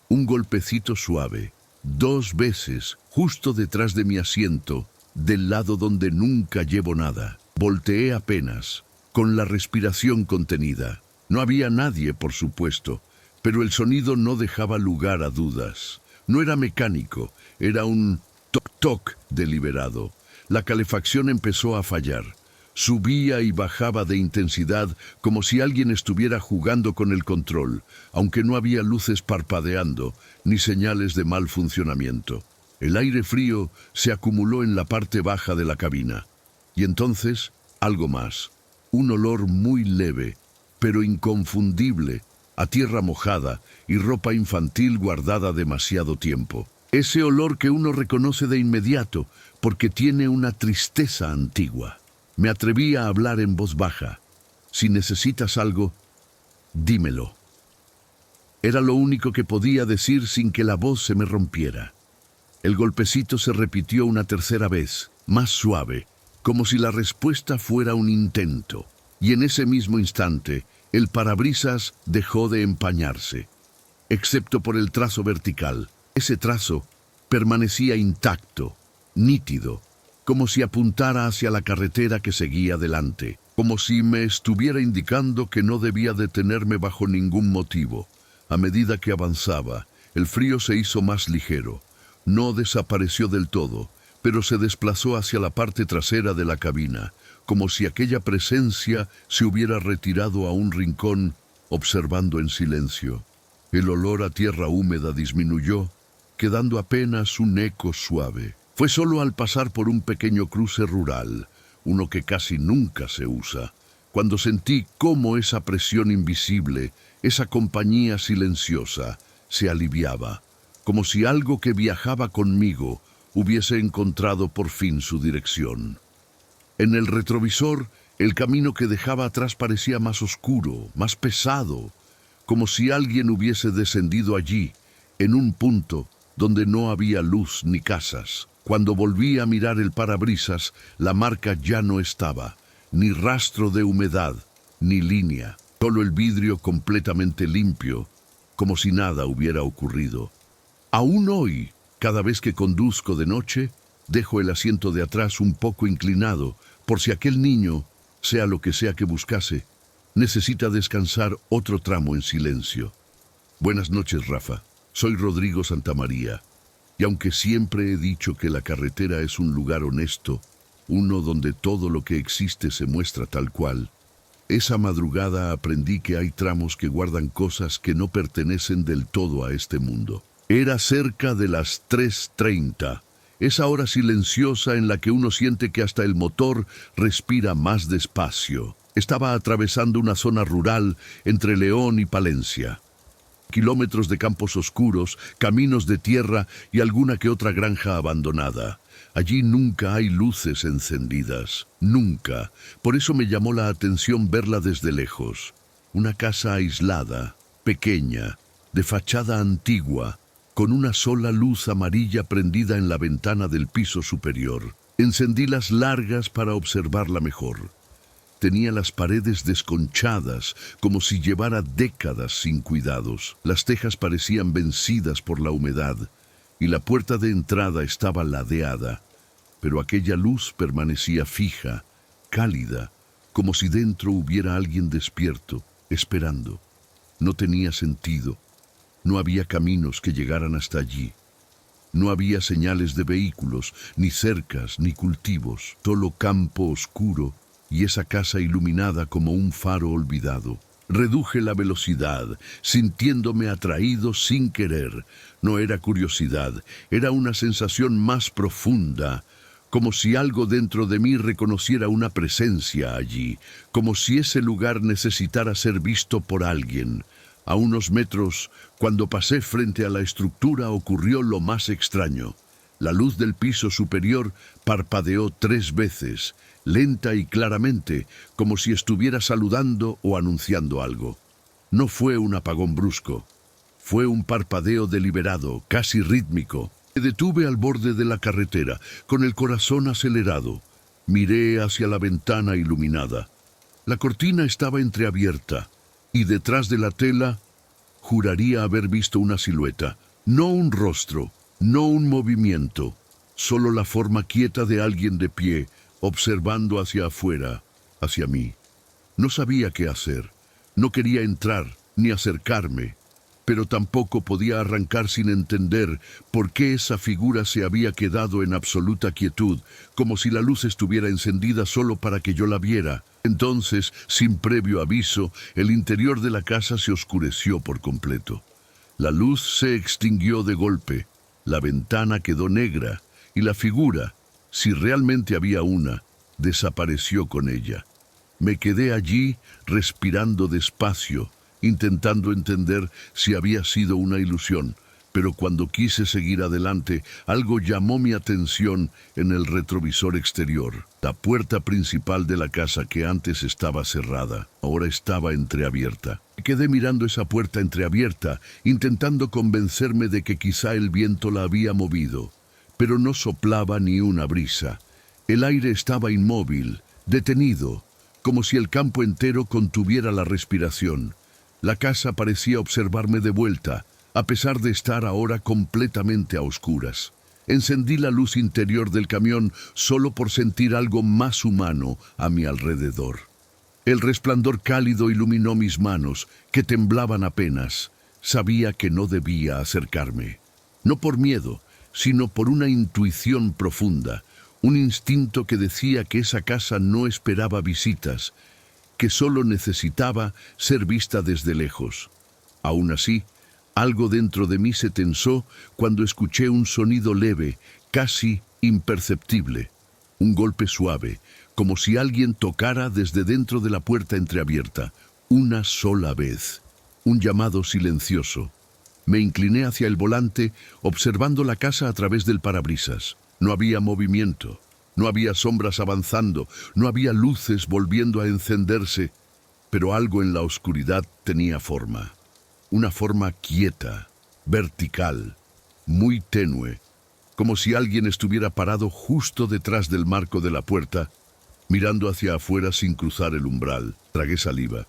S1: un golpecito suave, 2 veces, justo detrás de mi asiento, del lado donde nunca llevo nada. Volteé apenas, con la respiración contenida. No había nadie, por supuesto, pero el sonido no dejaba lugar a dudas. No era mecánico, era un toc-toc deliberado. La calefacción empezó a fallar. Subía y bajaba de intensidad como si alguien estuviera jugando con el control, aunque no había luces parpadeando ni señales de mal funcionamiento. El aire frío se acumuló en la parte baja de la cabina. Y entonces, algo más. Un olor muy leve, pero inconfundible, a tierra mojada y ropa infantil guardada demasiado tiempo. Ese olor que uno reconoce de inmediato porque tiene una tristeza antigua. Me atreví a hablar en voz baja. Si necesitas algo, dímelo. Era lo único que podía decir sin que la voz se me rompiera. El golpecito se repitió una tercera vez, más suave, como si la respuesta fuera un intento. Y en ese mismo instante, el parabrisas dejó de empañarse, excepto por el trazo vertical. Ese trazo permanecía intacto, nítido, como si apuntara hacia la carretera que seguía delante, como si me estuviera indicando que no debía detenerme bajo ningún motivo. A medida que avanzaba, el frío se hizo más ligero. No desapareció del todo, pero se desplazó hacia la parte trasera de la cabina, como si aquella presencia se hubiera retirado a un rincón, observando en silencio. El olor a tierra húmeda disminuyó, quedando apenas un eco suave. Fue solo al pasar por un pequeño cruce rural, uno que casi nunca se usa, cuando sentí cómo esa presión invisible, esa compañía silenciosa, se aliviaba, como si algo que viajaba conmigo hubiese encontrado por fin su dirección. En el retrovisor, el camino que dejaba atrás parecía más oscuro, más pesado, como si alguien hubiese descendido allí, en un punto donde no había luz ni casas. Cuando volví a mirar el parabrisas, la marca ya no estaba, ni rastro de humedad, ni línea, solo el vidrio completamente limpio, como si nada hubiera ocurrido. Aún hoy, cada vez que conduzco de noche, dejo el asiento de atrás un poco inclinado, por si aquel niño, sea lo que sea que buscase, necesita descansar otro tramo en silencio. Buenas noches, Rafa. Soy Rodrigo Santamaría. Y aunque siempre he dicho que la carretera es un lugar honesto, uno donde todo lo que existe se muestra tal cual, esa madrugada aprendí que hay tramos que guardan cosas que no pertenecen del todo a este mundo. Era cerca de las 3:30, esa hora silenciosa en la que uno siente que hasta el motor respira más despacio. Estaba atravesando una zona rural entre León y Palencia. Kilómetros de campos oscuros, caminos de tierra y alguna que otra granja abandonada. Allí nunca hay luces encendidas, nunca. Por eso me llamó la atención verla desde lejos. Una casa aislada, pequeña, de fachada antigua, con una sola luz amarilla prendida en la ventana del piso superior. Encendí las largas para observarla mejor. Tenía las paredes desconchadas, como si llevara décadas sin cuidados. Las tejas parecían vencidas por la humedad, y la puerta de entrada estaba ladeada, pero aquella luz permanecía fija, cálida, como si dentro hubiera alguien despierto, esperando. No tenía sentido. No había caminos que llegaran hasta allí. No había señales de vehículos, ni cercas, ni cultivos, solo campo oscuro y esa casa iluminada como un faro olvidado. Reduje la velocidad, sintiéndome atraído sin querer. No era curiosidad, era una sensación más profunda, como si algo dentro de mí reconociera una presencia allí, como si ese lugar necesitara ser visto por alguien. A unos metros, cuando pasé frente a la estructura, ocurrió lo más extraño. La luz del piso superior parpadeó 3 veces, lenta y claramente, como si estuviera saludando o anunciando algo. No fue un apagón brusco, fue un parpadeo deliberado, casi rítmico. Me detuve al borde de la carretera, con el corazón acelerado. Miré hacia la ventana iluminada. La cortina estaba entreabierta, y detrás de la tela juraría haber visto una silueta. No un rostro, no un movimiento, solo la forma quieta de alguien de pie, observando hacia afuera, hacia mí. No sabía qué hacer. No quería entrar, ni acercarme, pero tampoco podía arrancar sin entender por qué esa figura se había quedado en absoluta quietud, como si la luz estuviera encendida solo para que yo la viera. Entonces, sin previo aviso, el interior de la casa se oscureció por completo. La luz se extinguió de golpe, la ventana quedó negra, y la figura, si realmente había una, desapareció con ella. Me quedé allí, respirando despacio, intentando entender si había sido una ilusión, pero cuando quise seguir adelante, algo llamó mi atención en el retrovisor exterior. La puerta principal de la casa, que antes estaba cerrada, ahora estaba entreabierta. Me quedé mirando esa puerta entreabierta, intentando convencerme de que quizá el viento la había movido, pero no soplaba ni una brisa. El aire estaba inmóvil, detenido, como si el campo entero contuviera la respiración. La casa parecía observarme de vuelta, a pesar de estar ahora completamente a oscuras. Encendí la luz interior del camión solo por sentir algo más humano a mi alrededor. El resplandor cálido iluminó mis manos, que temblaban apenas. Sabía que no debía acercarme. No por miedo, sino por una intuición profunda, un instinto que decía que esa casa no esperaba visitas, que solo necesitaba ser vista desde lejos. Aún así, algo dentro de mí se tensó cuando escuché un sonido leve, casi imperceptible. Un golpe suave, como si alguien tocara desde dentro de la puerta entreabierta, una sola vez. Un llamado silencioso. Me incliné hacia el volante, observando la casa a través del parabrisas. No había movimiento, no había sombras avanzando, no había luces volviendo a encenderse, pero algo en la oscuridad tenía forma. Una forma quieta, vertical, muy tenue, como si alguien estuviera parado justo detrás del marco de la puerta, mirando hacia afuera sin cruzar el umbral. Tragué saliva.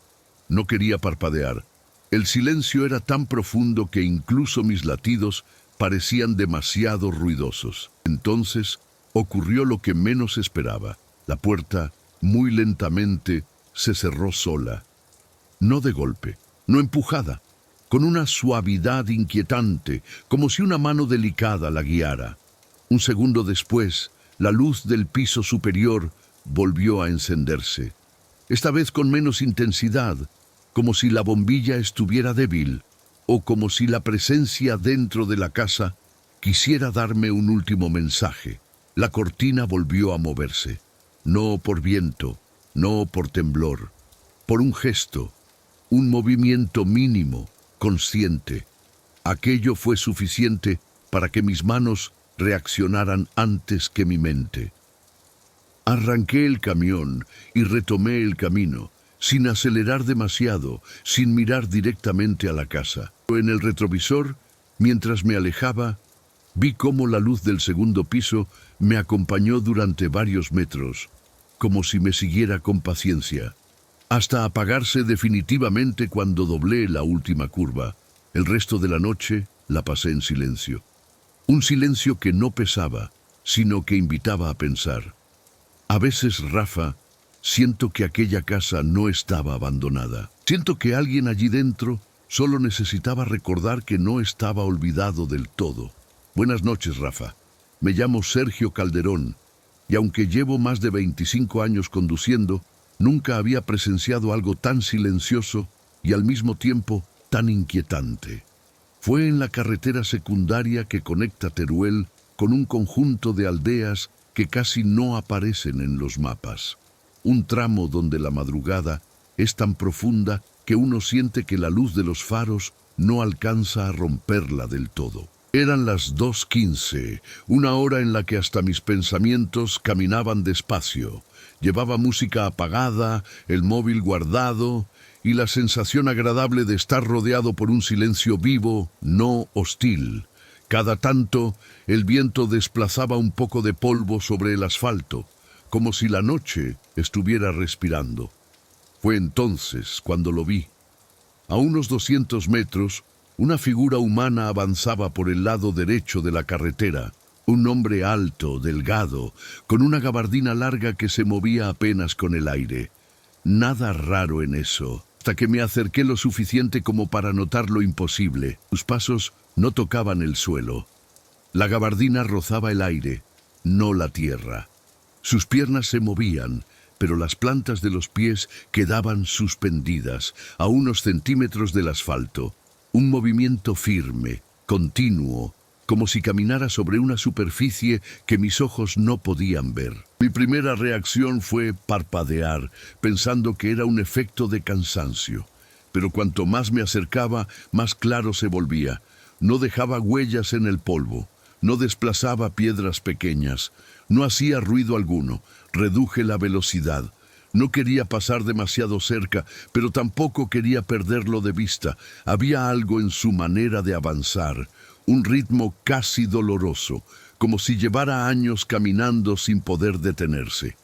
S1: No quería parpadear. El silencio era tan profundo que incluso mis latidos parecían demasiado ruidosos. Entonces ocurrió lo que menos esperaba. La puerta, muy lentamente, se cerró sola. No de golpe, no empujada, con una suavidad inquietante, como si una mano delicada la guiara. Un segundo después, la luz del piso superior volvió a encenderse. Esta vez con menos intensidad, como si la bombilla estuviera débil, o como si la presencia dentro de la casa quisiera darme un último mensaje. La cortina volvió a moverse, no por viento, no por temblor, por un gesto, un movimiento mínimo, consciente. Aquello fue suficiente para que mis manos reaccionaran antes que mi mente. Arranqué el camión y retomé el camino, sin acelerar demasiado, sin mirar directamente a la casa. En el retrovisor, mientras me alejaba, vi cómo la luz del segundo piso me acompañó durante varios metros, como si me siguiera con paciencia, hasta apagarse definitivamente cuando doblé la última curva. El resto de la noche la pasé en silencio. Un silencio que no pesaba, sino que invitaba a pensar. A veces, Rafa, siento que aquella casa no estaba abandonada. Siento que alguien allí dentro solo necesitaba recordar que no estaba olvidado del todo. Buenas noches, Rafa. Me llamo Sergio Calderón, y aunque llevo más de 25 años conduciendo, nunca había presenciado algo tan silencioso y al mismo tiempo tan inquietante. Fue en la carretera secundaria que conecta Teruel con un conjunto de aldeas que casi no aparecen en los mapas. Un tramo donde la madrugada es tan profunda que uno siente que la luz de los faros no alcanza a romperla del todo. Eran las 2:15, una hora en la que hasta mis pensamientos caminaban despacio. Llevaba música apagada, el móvil guardado y la sensación agradable de estar rodeado por un silencio vivo, no hostil, Cada tanto, el viento desplazaba un poco de polvo sobre el asfalto, como si la noche estuviera respirando. Fue entonces cuando lo vi. A unos 200 metros, una figura humana avanzaba por el lado derecho de la carretera. Un hombre alto, delgado, con una gabardina larga que se movía apenas con el aire. Nada raro en eso, hasta que me acerqué lo suficiente como para notar lo imposible. Sus pasos no tocaban el suelo. La gabardina rozaba el aire, no la tierra. Sus piernas se movían, pero las plantas de los pies quedaban suspendidas a unos centímetros del asfalto. Un movimiento firme, continuo, como si caminara sobre una superficie que mis ojos no podían ver. Mi primera reacción fue parpadear, pensando que era un efecto de cansancio. Pero cuanto más me acercaba, más claro se volvía. No dejaba huellas en el polvo, no desplazaba piedras pequeñas, no hacía ruido alguno. Reduje la velocidad. No quería pasar demasiado cerca, pero tampoco quería perderlo de vista. Había algo en su manera de avanzar, un ritmo casi doloroso, como si llevara años caminando sin poder detenerse.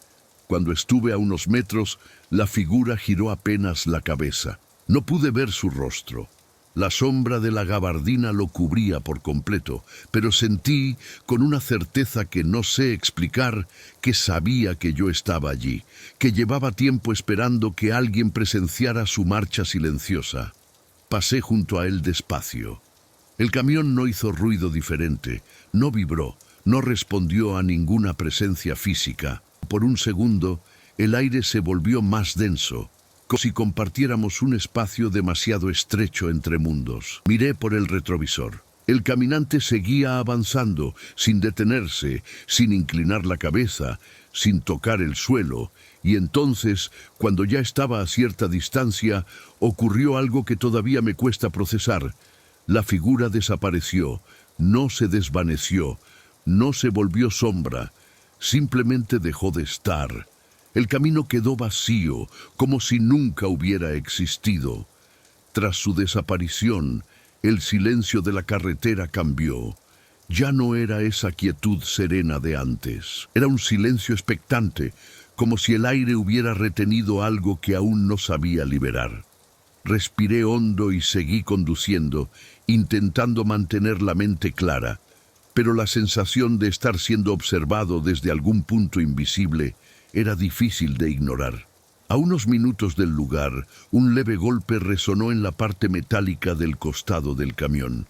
S1: Cuando estuve a unos metros, la figura giró apenas la cabeza. No pude ver su rostro. La sombra de la gabardina lo cubría por completo, pero sentí, con una certeza que no sé explicar, que sabía que yo estaba allí, que llevaba tiempo esperando que alguien presenciara su marcha silenciosa. Pasé junto a él despacio. El camión no hizo ruido diferente, no vibró, no respondió a ninguna presencia física. Por un segundo, el aire se volvió más denso, como si compartiéramos un espacio demasiado estrecho entre mundos. Miré por el retrovisor. El caminante seguía avanzando, sin detenerse, sin inclinar la cabeza, sin tocar el suelo, y entonces, cuando ya estaba a cierta distancia, ocurrió algo que todavía me cuesta procesar. La figura desapareció, no se desvaneció, no se volvió sombra, simplemente dejó de estar. El camino quedó vacío, como si nunca hubiera existido. Tras su desaparición, el silencio de la carretera cambió. Ya no era esa quietud serena de antes. Era un silencio expectante, como si el aire hubiera retenido algo que aún no sabía liberar. Respiré hondo y seguí conduciendo, intentando mantener la mente clara, pero la sensación de estar siendo observado desde algún punto invisible era difícil de ignorar. A unos minutos del lugar, un leve golpe resonó en la parte metálica del costado del camión.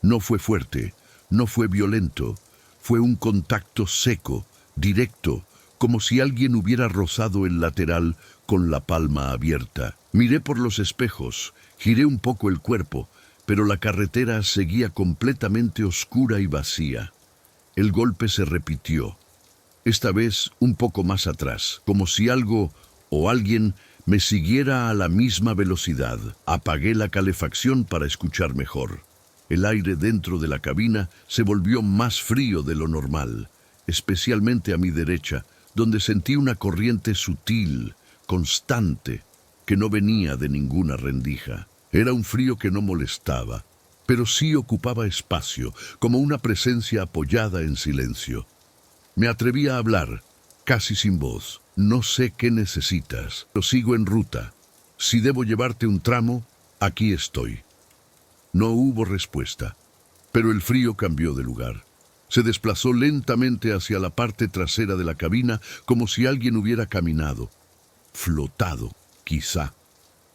S1: No fue fuerte, no fue violento, fue un contacto seco, directo, como si alguien hubiera rozado el lateral con la palma abierta. Miré por los espejos, giré un poco el cuerpo, pero la carretera seguía completamente oscura y vacía. El golpe se repitió. Esta vez un poco más atrás, como si algo o alguien me siguiera a la misma velocidad. Apagué la calefacción para escuchar mejor. El aire dentro de la cabina se volvió más frío de lo normal, especialmente a mi derecha, donde sentí una corriente sutil, constante, que no venía de ninguna rendija. Era un frío que no molestaba, pero sí ocupaba espacio, como una presencia apoyada en silencio. Me atreví a hablar, casi sin voz. No sé qué necesitas, pero sigo en ruta. Si debo llevarte un tramo, aquí estoy. No hubo respuesta, pero el frío cambió de lugar. Se desplazó lentamente hacia la parte trasera de la cabina, como si alguien hubiera caminado, flotado, quizá,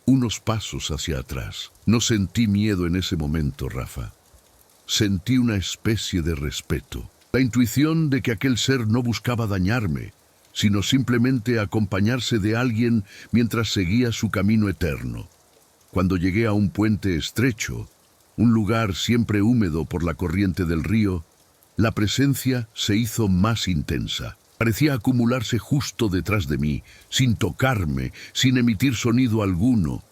S1: unos pasos hacia atrás. No sentí miedo en ese momento, Rafa. Sentí una especie de respeto. La intuición de que aquel ser no buscaba dañarme, sino simplemente acompañarse de alguien mientras seguía su camino eterno. Cuando llegué a un puente estrecho, un lugar siempre húmedo por la corriente del río, la presencia se hizo más intensa. Parecía acumularse justo detrás de mí, sin tocarme, sin emitir sonido alguno.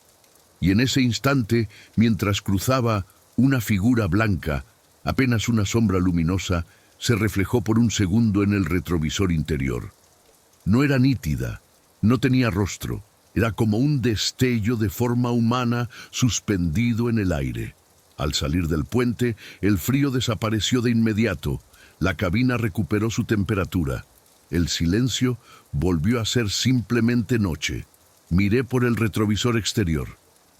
S1: Y en ese instante, mientras cruzaba, una figura blanca, apenas una sombra luminosa, se reflejó por un segundo en el retrovisor interior. No era nítida, no tenía rostro, era como un destello de forma humana suspendido en el aire. Al salir del puente, el frío desapareció de inmediato. La cabina recuperó su temperatura. El silencio volvió a ser simplemente noche. Miré por el retrovisor exterior.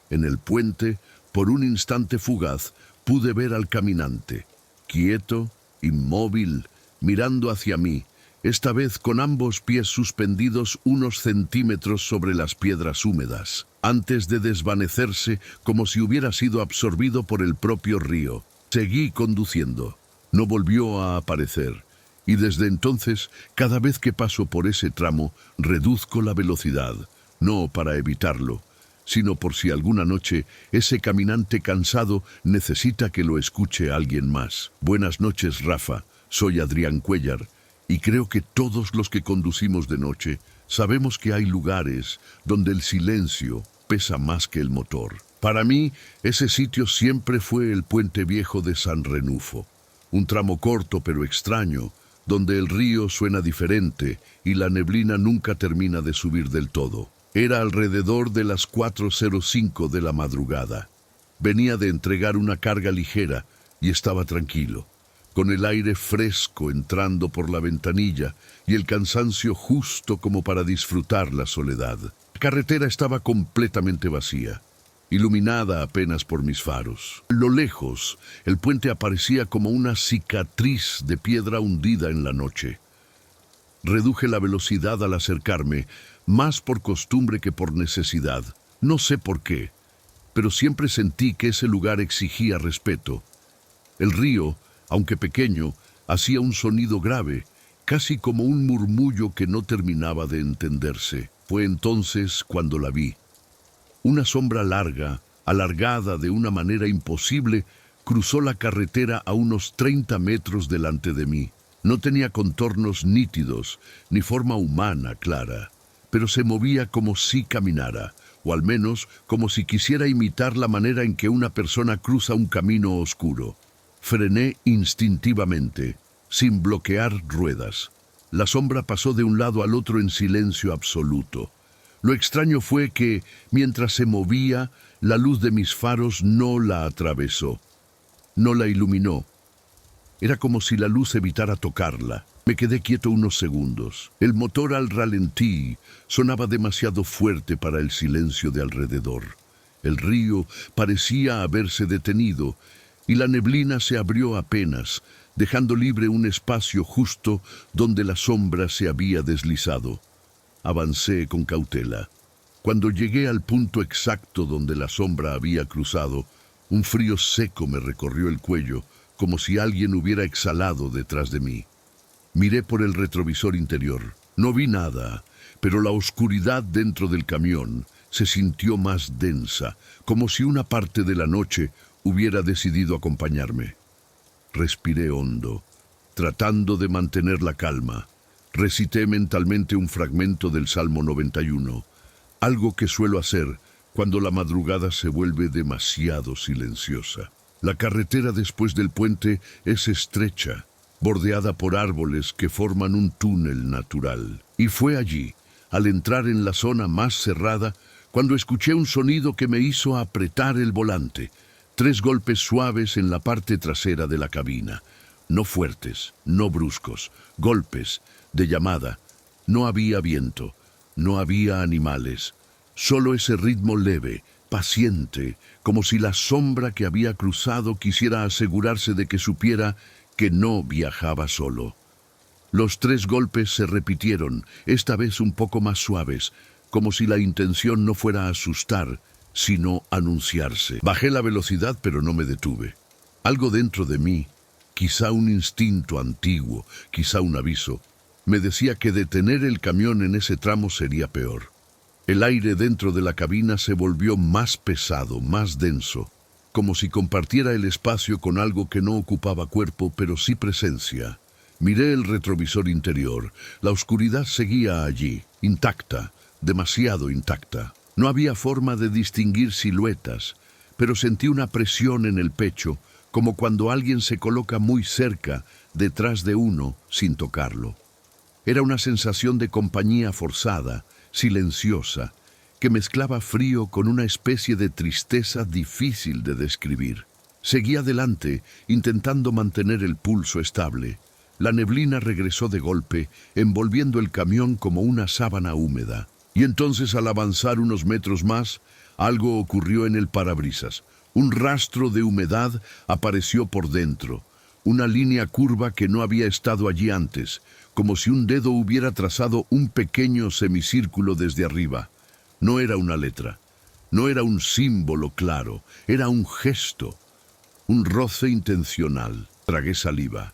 S1: En el puente, por un instante fugaz, pude ver al caminante, quieto, inmóvil, mirando hacia mí, esta vez con ambos pies suspendidos unos centímetros sobre las piedras húmedas, antes de desvanecerse como si hubiera sido absorbido por el propio río. Seguí conduciendo. No volvió a aparecer, y desde entonces, cada vez que paso por ese tramo, reduzco la velocidad, no para evitarlo, sino por si alguna noche ese caminante cansado necesita que lo escuche alguien más. Buenas noches, Rafa. Soy Adrián Cuéllar, y creo que todos los que conducimos de noche sabemos que hay lugares donde el silencio pesa más que el motor. Para mí, ese sitio siempre fue el Puente Viejo de San Renufo, un tramo corto pero extraño, donde el río suena diferente y la neblina nunca termina de subir del todo. Era alrededor de las 4:05 de la madrugada. Venía de entregar una carga ligera y estaba tranquilo, con el aire fresco entrando por la ventanilla y el cansancio justo como para disfrutar la soledad. La carretera estaba completamente vacía, iluminada apenas por mis faros. A lo lejos, el puente aparecía como una cicatriz de piedra hundida en la noche. Reduje la velocidad al acercarme, más por costumbre que por necesidad. No sé por qué, pero siempre sentí que ese lugar exigía respeto. El río, aunque pequeño, hacía un sonido grave, casi como un murmullo que no terminaba de entenderse. Fue entonces cuando la vi. Una sombra larga, alargada de una manera imposible, cruzó la carretera a unos 30 metros delante de mí. No tenía contornos nítidos, ni forma humana clara, pero se movía como si caminara, o al menos como si quisiera imitar la manera en que una persona cruza un camino oscuro. Frené instintivamente, sin bloquear ruedas. La sombra pasó de un lado al otro en silencio absoluto. Lo extraño fue que, mientras se movía, la luz de mis faros no la atravesó, no la iluminó. Era como si la luz evitara tocarla. Me quedé quieto unos segundos. El motor al ralentí sonaba demasiado fuerte para el silencio de alrededor. El río parecía haberse detenido y la neblina se abrió apenas, dejando libre un espacio justo donde la sombra se había deslizado. Avancé con cautela. Cuando llegué al punto exacto donde la sombra había cruzado, un frío seco me recorrió el cuello, como si alguien hubiera exhalado detrás de mí. Miré por el retrovisor interior. No vi nada, pero la oscuridad dentro del camión se sintió más densa, como si una parte de la noche hubiera decidido acompañarme. Respiré hondo, tratando de mantener la calma. Recité mentalmente un fragmento del Salmo 91, algo que suelo hacer cuando la madrugada se vuelve demasiado silenciosa. La carretera después del puente es estrecha, bordeada por árboles que forman un túnel natural. Y fue allí, al entrar en la zona más cerrada, cuando escuché un sonido que me hizo apretar el volante. 3 golpes suaves en la parte trasera de la cabina. No fuertes, no bruscos, golpes de llamada. No había viento, no había animales, solo ese ritmo leve, paciente, como si la sombra que había cruzado quisiera asegurarse de que supiera que no viajaba solo. Los 3 golpes se repitieron, esta vez un poco más suaves, como si la intención no fuera asustar, sino anunciarse. Bajé la velocidad, pero no me detuve. Algo dentro de mí, quizá un instinto antiguo, quizá un aviso, me decía que detener el camión en ese tramo sería peor. El aire dentro de la cabina se volvió más pesado, más denso, como si compartiera el espacio con algo que no ocupaba cuerpo, pero sí presencia. Miré el retrovisor interior. La oscuridad seguía allí, intacta, demasiado intacta. No había forma de distinguir siluetas, pero sentí una presión en el pecho, como cuando alguien se coloca muy cerca, detrás de uno, sin tocarlo. Era una sensación de compañía forzada, silenciosa, que mezclaba frío con una especie de tristeza difícil de describir. Seguí adelante, intentando mantener el pulso estable. La neblina regresó de golpe, envolviendo el camión como una sábana húmeda. Y entonces, al avanzar unos metros más, algo ocurrió en el parabrisas. Un rastro de humedad apareció por dentro, una línea curva que no había estado allí antes, como si un dedo hubiera trazado un pequeño semicírculo desde arriba. No era una letra, no era un símbolo claro, era un gesto, un roce intencional. Tragué saliva.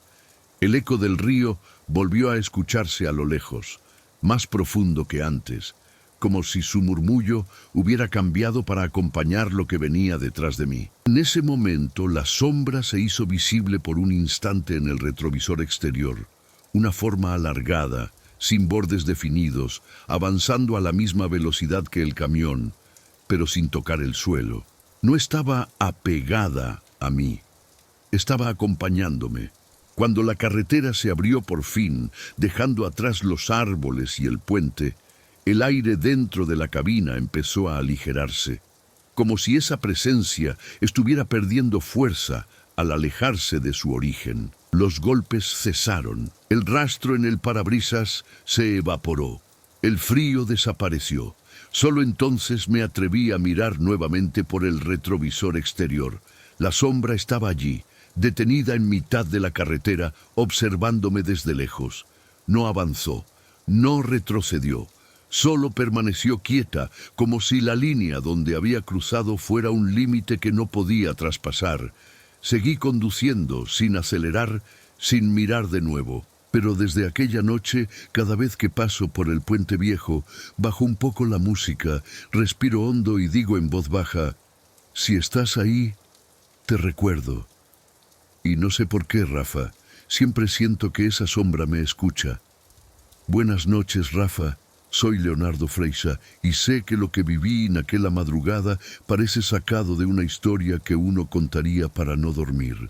S1: El eco del río volvió a escucharse a lo lejos, más profundo que antes, como si su murmullo hubiera cambiado para acompañar lo que venía detrás de mí. En ese momento, la sombra se hizo visible por un instante en el retrovisor exterior, una forma alargada, sin bordes definidos, avanzando a la misma velocidad que el camión, pero sin tocar el suelo. No estaba apegada a mí, estaba acompañándome. Cuando la carretera se abrió por fin, dejando atrás los árboles y el puente, el aire dentro de la cabina empezó a aligerarse, como si esa presencia estuviera perdiendo fuerza al alejarse de su origen. Los golpes cesaron, el rastro en el parabrisas se evaporó, el frío desapareció. Solo entonces me atreví a mirar nuevamente por el retrovisor exterior. La sombra estaba allí, detenida en mitad de la carretera, observándome desde lejos. No avanzó, no retrocedió. Solo permaneció quieta, como si la línea donde había cruzado fuera un límite que no podía traspasar. Seguí conduciendo, sin acelerar, sin mirar de nuevo. Pero desde aquella noche, cada vez que paso por el puente viejo, bajo un poco la música, respiro hondo y digo en voz baja: si estás ahí, te recuerdo. Y no sé por qué, Rafa, siempre siento que esa sombra me escucha. Buenas noches, Rafa. Soy Leonardo Freixas y sé que lo que viví en aquella madrugada parece sacado de una historia que uno contaría para no dormir.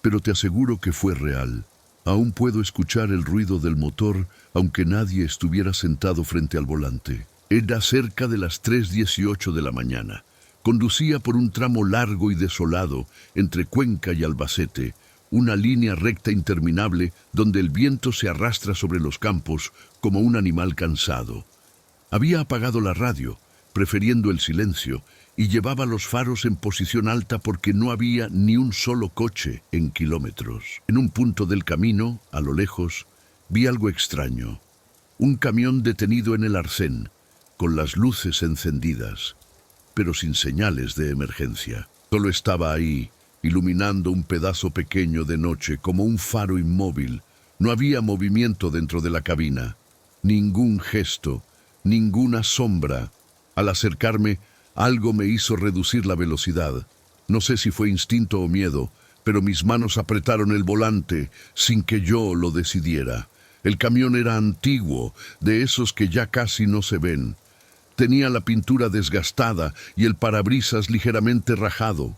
S1: Pero te aseguro que fue real. Aún puedo escuchar el ruido del motor, aunque nadie estuviera sentado frente al volante. Era cerca de las 3:18 de la mañana. Conducía por un tramo largo y desolado entre Cuenca y Albacete, una línea recta interminable donde el viento se arrastra sobre los campos como un animal cansado. Había apagado la radio, prefiriendo el silencio, y llevaba los faros en posición alta porque no había ni un solo coche en kilómetros. En un punto del camino, a lo lejos, vi algo extraño. Un camión detenido en el arcén, con las luces encendidas, pero sin señales de emergencia. Solo estaba ahí, iluminando un pedazo pequeño de noche como un faro inmóvil. No había movimiento dentro de la cabina, ningún gesto, ninguna sombra. Al acercarme, algo me hizo reducir la velocidad. No sé si fue instinto o miedo, pero mis manos apretaron el volante sin que yo lo decidiera. El camión era antiguo, de esos que ya casi no se ven. Tenía la pintura desgastada y el parabrisas ligeramente rajado.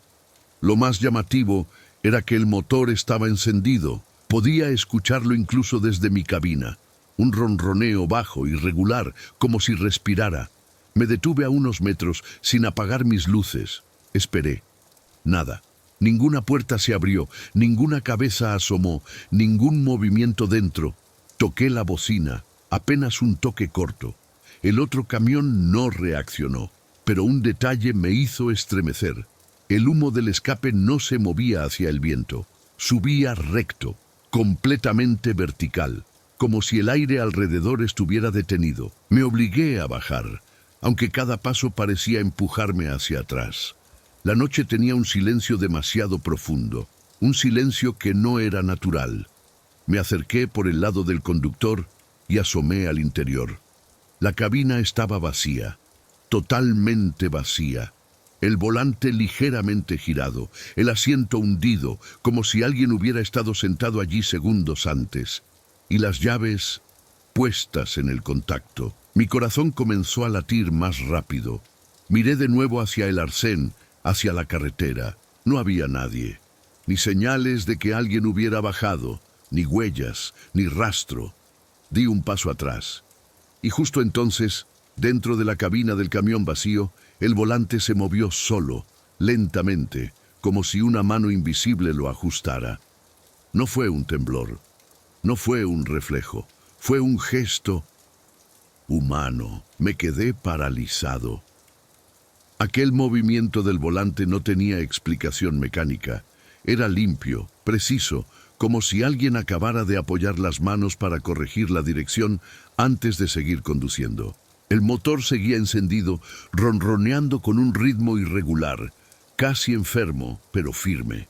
S1: Lo más llamativo era que el motor estaba encendido. Podía escucharlo incluso desde mi cabina. Un ronroneo bajo y regular, como si respirara. Me detuve a unos metros sin apagar mis luces. Esperé. Nada. Ninguna puerta se abrió, ninguna cabeza asomó, ningún movimiento dentro. Toqué la bocina, apenas un toque corto. El otro camión no reaccionó, pero un detalle me hizo estremecer. El humo del escape no se movía hacia el viento. Subía recto, completamente vertical, como si el aire alrededor estuviera detenido. Me obligué a bajar, aunque cada paso parecía empujarme hacia atrás. La noche tenía un silencio demasiado profundo, un silencio que no era natural. Me acerqué por el lado del conductor y asomé al interior. La cabina estaba vacía, totalmente vacía. El volante ligeramente girado, el asiento hundido, como si alguien hubiera estado sentado allí segundos antes, y las llaves puestas en el contacto. Mi corazón comenzó a latir más rápido. Miré de nuevo hacia el arcén, hacia la carretera. No había nadie, ni señales de que alguien hubiera bajado, ni huellas, ni rastro. Di un paso atrás, y justo entonces, dentro de la cabina del camión vacío, el volante se movió solo, lentamente, como si una mano invisible lo ajustara. No fue un temblor, no fue un reflejo, fue un gesto humano. Me quedé paralizado. Aquel movimiento del volante no tenía explicación mecánica. Era limpio, preciso, como si alguien acabara de apoyar las manos para corregir la dirección antes de seguir conduciendo. El motor seguía encendido, ronroneando con un ritmo irregular, casi enfermo, pero firme.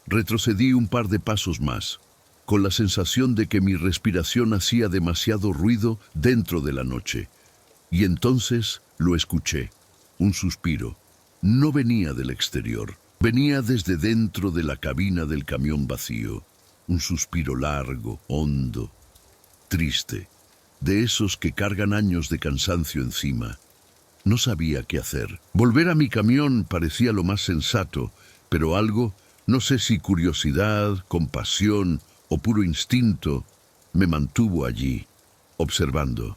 S1: Retrocedí un par de pasos más, con la sensación de que mi respiración hacía demasiado ruido dentro de la noche. Y entonces lo escuché, un suspiro. No venía del exterior, venía desde dentro de la cabina del camión vacío. Un suspiro largo, hondo, triste, de esos que cargan años de cansancio encima. No sabía qué hacer. Volver a mi camión parecía lo más sensato, pero algo, no sé si curiosidad, compasión o puro instinto, me mantuvo allí, observando.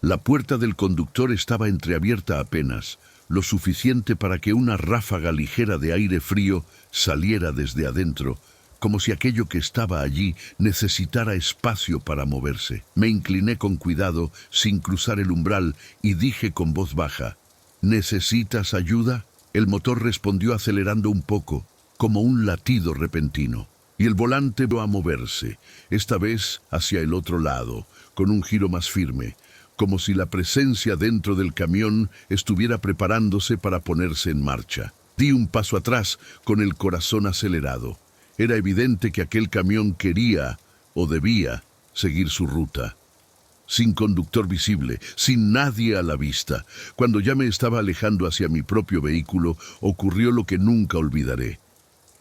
S1: La puerta del conductor estaba entreabierta apenas, lo suficiente para que una ráfaga ligera de aire frío saliera desde adentro, como si aquello que estaba allí necesitara espacio para moverse. Me incliné con cuidado, sin cruzar el umbral, y dije con voz baja, ¿necesitas ayuda? El motor respondió acelerando un poco, como un latido repentino, y el volante volvió a moverse, esta vez hacia el otro lado, con un giro más firme, como si la presencia dentro del camión estuviera preparándose para ponerse en marcha. Di un paso atrás, con el corazón acelerado. Era evidente que aquel camión quería, o debía, seguir su ruta. Sin conductor visible, sin nadie a la vista, cuando ya me estaba alejando hacia mi propio vehículo, ocurrió lo que nunca olvidaré.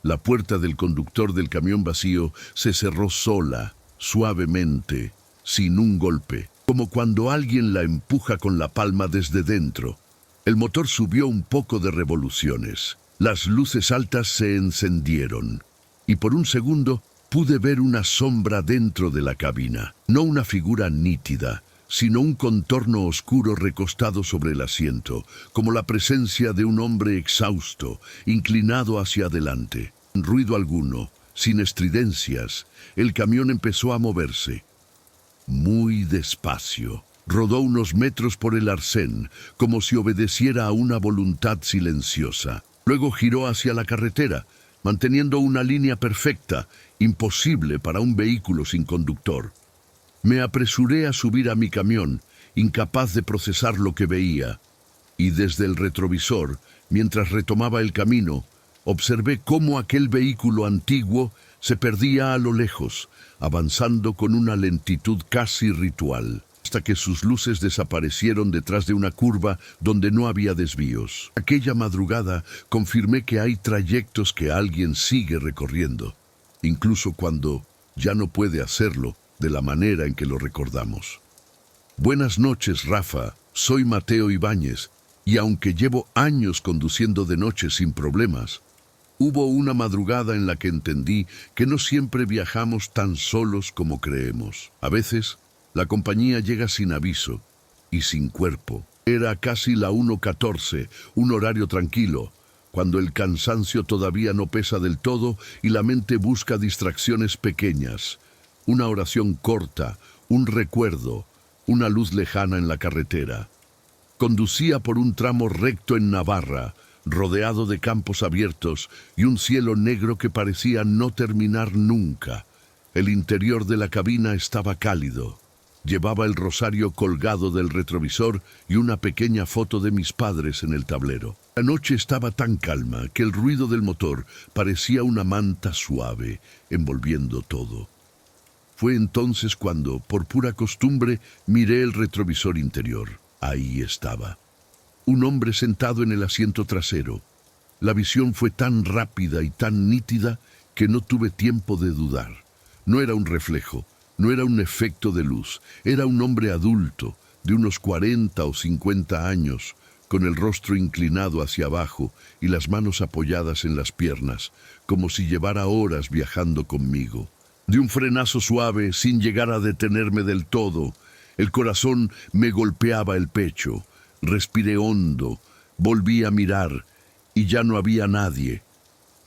S1: La puerta del conductor del camión vacío se cerró sola, suavemente, sin un golpe, como cuando alguien la empuja con la palma desde dentro. El motor subió un poco de revoluciones. Las luces altas se encendieron. Y por un segundo pude ver una sombra dentro de la cabina. No una figura nítida, sino un contorno oscuro recostado sobre el asiento, como la presencia de un hombre exhausto, inclinado hacia adelante. Sin ruido alguno, sin estridencias, el camión empezó a moverse. Muy despacio. Rodó unos metros por el arcén, como si obedeciera a una voluntad silenciosa. Luego giró hacia la carretera, manteniendo una línea perfecta, imposible para un vehículo sin conductor. Me apresuré a subir a mi camión, incapaz de procesar lo que veía, y desde el retrovisor, mientras retomaba el camino, observé cómo aquel vehículo antiguo se perdía a lo lejos, avanzando con una lentitud casi ritual, hasta que sus luces desaparecieron detrás de una curva donde no había desvíos. Aquella madrugada confirmé que hay trayectos que alguien sigue recorriendo, incluso cuando ya no puede hacerlo de la manera en que lo recordamos. Buenas noches, Rafa. Soy Mateo Ibáñez, y aunque llevo años conduciendo de noche sin problemas, hubo una madrugada en la que entendí que no siempre viajamos tan solos como creemos. A veces, la compañía llega sin aviso y sin cuerpo. Era casi la 1:14, un horario tranquilo, cuando el cansancio todavía no pesa del todo y la mente busca distracciones pequeñas. Una oración corta, un recuerdo, una luz lejana en la carretera. Conducía por un tramo recto en Navarra, rodeado de campos abiertos y un cielo negro que parecía no terminar nunca. El interior de la cabina estaba cálido. Llevaba el rosario colgado del retrovisor y una pequeña foto de mis padres en el tablero. La noche estaba tan calma que el ruido del motor parecía una manta suave, envolviendo todo. Fue entonces cuando, por pura costumbre, miré el retrovisor interior. Ahí estaba. Un hombre sentado en el asiento trasero. La visión fue tan rápida y tan nítida que no tuve tiempo de dudar. No era un reflejo, no era un efecto de luz. Era un hombre adulto, de unos 40 o 50 años, con el rostro inclinado hacia abajo y las manos apoyadas en las piernas, como si llevara horas viajando conmigo. De un frenazo suave, sin llegar a detenerme del todo, el corazón me golpeaba el pecho. Respiré hondo, volví a mirar, y ya no había nadie.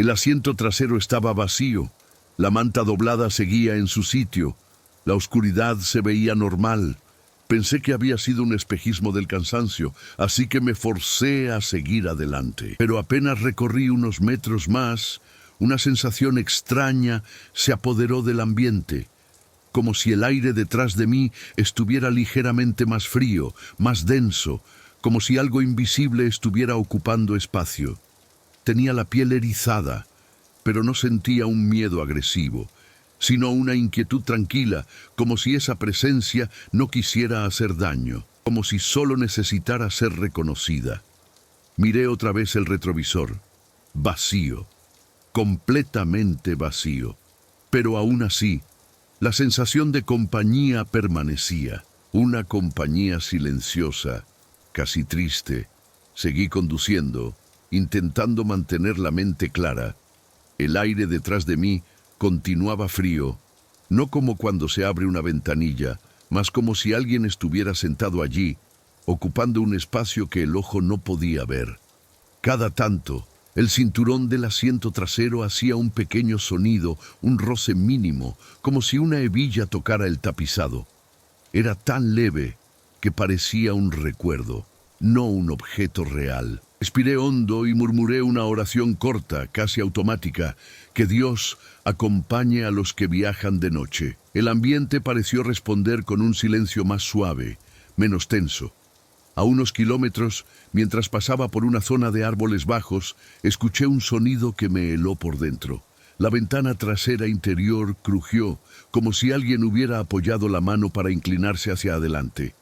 S1: El asiento trasero estaba vacío. La manta doblada seguía en su sitio. La oscuridad se veía normal. Pensé que había sido un espejismo del cansancio, así que me forcé a seguir adelante. Pero apenas recorrí unos metros más, una sensación extraña se apoderó del ambiente, como si el aire detrás de mí estuviera ligeramente más frío, más denso, como si algo invisible estuviera ocupando espacio. Tenía la piel erizada, pero no sentía un miedo agresivo, sino una inquietud tranquila, como si esa presencia no quisiera hacer daño, como si solo necesitara ser reconocida. Miré otra vez el retrovisor. Vacío, completamente vacío. Pero aún así, la sensación de compañía permanecía, una compañía silenciosa, casi triste. Seguí conduciendo, intentando mantener la mente clara. El aire detrás de mí continuaba frío, no como cuando se abre una ventanilla, mas como si alguien estuviera sentado allí, ocupando un espacio que el ojo no podía ver. Cada tanto, el cinturón del asiento trasero hacía un pequeño sonido, un roce mínimo, como si una hebilla tocara el tapizado. Era tan leve que parecía un recuerdo, no un objeto real. Respiré hondo y murmuré una oración corta, casi automática: que Dios acompañe a los que viajan de noche. El ambiente pareció responder con un silencio más suave, menos tenso. A unos kilómetros, mientras pasaba por una zona de árboles bajos, escuché un sonido que me heló por dentro. La ventana trasera interior crujió, como si alguien hubiera apoyado la mano para inclinarse hacia adelante.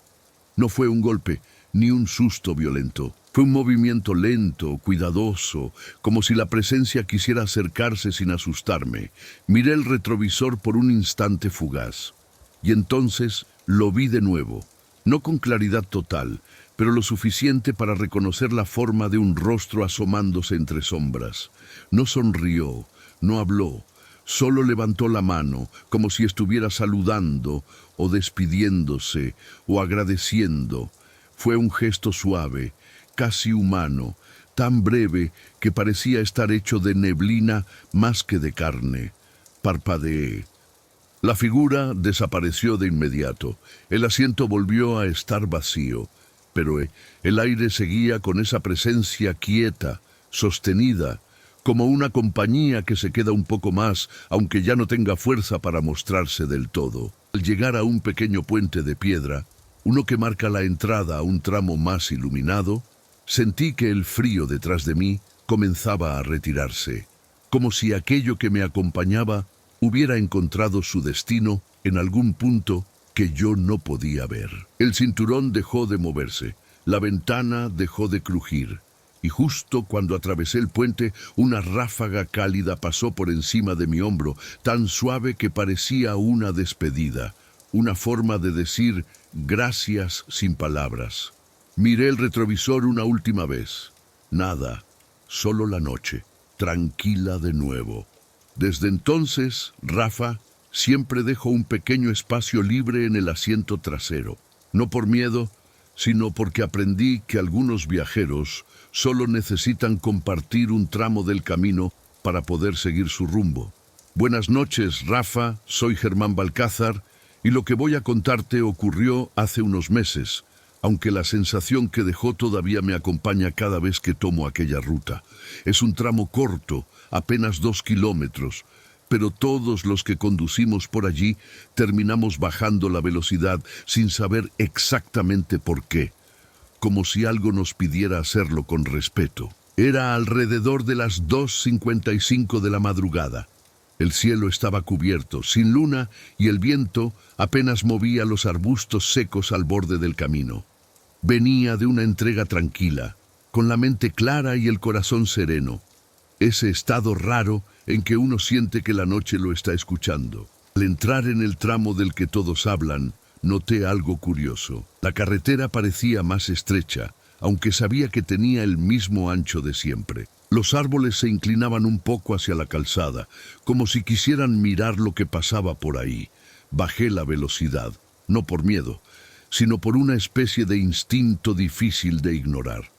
S1: No fue un golpe, ni un susto violento. Fue un movimiento lento, cuidadoso, como si la presencia quisiera acercarse sin asustarme. Miré el retrovisor por un instante fugaz. Y entonces lo vi de nuevo, no con claridad total, pero lo suficiente para reconocer la forma de un rostro asomándose entre sombras. No sonrió, no habló, solo levantó la mano, como si estuviera saludando, o despidiéndose, o agradeciendo. Fue un gesto suave, casi humano, tan breve que parecía estar hecho de neblina más que de carne. Parpadeé. La figura desapareció de inmediato. El asiento volvió a estar vacío, pero el aire seguía con esa presencia quieta, sostenida, como una compañía que se queda un poco más, aunque ya no tenga fuerza para mostrarse del todo. Al llegar a un pequeño puente de piedra, uno que marca la entrada a un tramo más iluminado, sentí que el frío detrás de mí comenzaba a retirarse, como si aquello que me acompañaba hubiera encontrado su destino en algún punto que yo no podía ver. El cinturón dejó de moverse, la ventana dejó de crujir, y justo cuando atravesé el puente, una ráfaga cálida pasó por encima de mi hombro, tan suave que parecía una despedida, una forma de decir gracias sin palabras. Miré el retrovisor una última vez. Nada, solo la noche, tranquila de nuevo. Desde entonces, Rafa, siempre dejo un pequeño espacio libre en el asiento trasero. No por miedo, sino porque aprendí que algunos viajeros solo necesitan compartir un tramo del camino para poder seguir su rumbo. Buenas noches, Rafa, soy Germán Balcázar, y lo que voy a contarte ocurrió hace unos meses, aunque la sensación que dejó todavía me acompaña cada vez que tomo aquella ruta. Es un tramo corto, apenas 2 kilómetros, pero todos los que conducimos por allí terminamos bajando la velocidad sin saber exactamente por qué, como si algo nos pidiera hacerlo con respeto. Era alrededor de las 2:55 de la madrugada. El cielo estaba cubierto, sin luna, y el viento apenas movía los arbustos secos al borde del camino. Venía de una entrega tranquila, con la mente clara y el corazón sereno. Ese estado raro en que uno siente que la noche lo está escuchando. Al entrar en el tramo del que todos hablan, noté algo curioso. La carretera parecía más estrecha, aunque sabía que tenía el mismo ancho de siempre. Los árboles se inclinaban un poco hacia la calzada, como si quisieran mirar lo que pasaba por ahí. Bajé la velocidad, no por miedo, sino por una especie de instinto difícil de ignorar.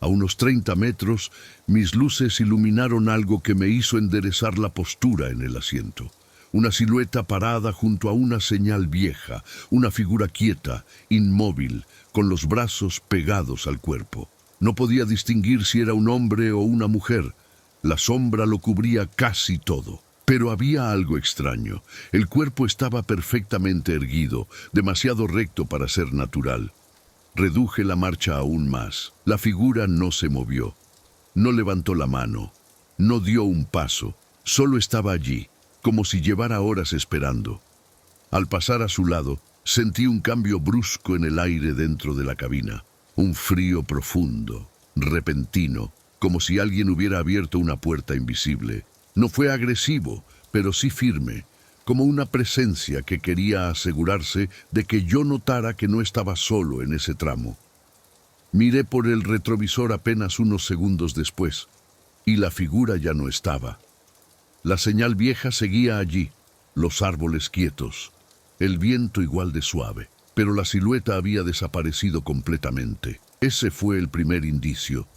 S1: A unos 30 metros, mis luces iluminaron algo que me hizo enderezar la postura en el asiento. Una silueta parada junto a una señal vieja, una figura quieta, inmóvil, con los brazos pegados al cuerpo. No podía distinguir si era un hombre o una mujer. La sombra lo cubría casi todo. Pero había algo extraño. El cuerpo estaba perfectamente erguido, demasiado recto para ser natural. Reduje la marcha aún más. La figura no se movió. No levantó la mano. No dio un paso. Solo estaba allí, como si llevara horas esperando. Al pasar a su lado, sentí un cambio brusco en el aire dentro de la cabina. Un frío profundo, repentino, como si alguien hubiera abierto una puerta invisible. No fue agresivo, pero sí firme, como una presencia que quería asegurarse de que yo notara que no estaba solo en ese tramo. Miré por el retrovisor apenas unos segundos después, y la figura ya no estaba. La señal vieja seguía allí, los árboles quietos, el viento igual de suave, pero la silueta había desaparecido completamente. Ese fue el primer indicio.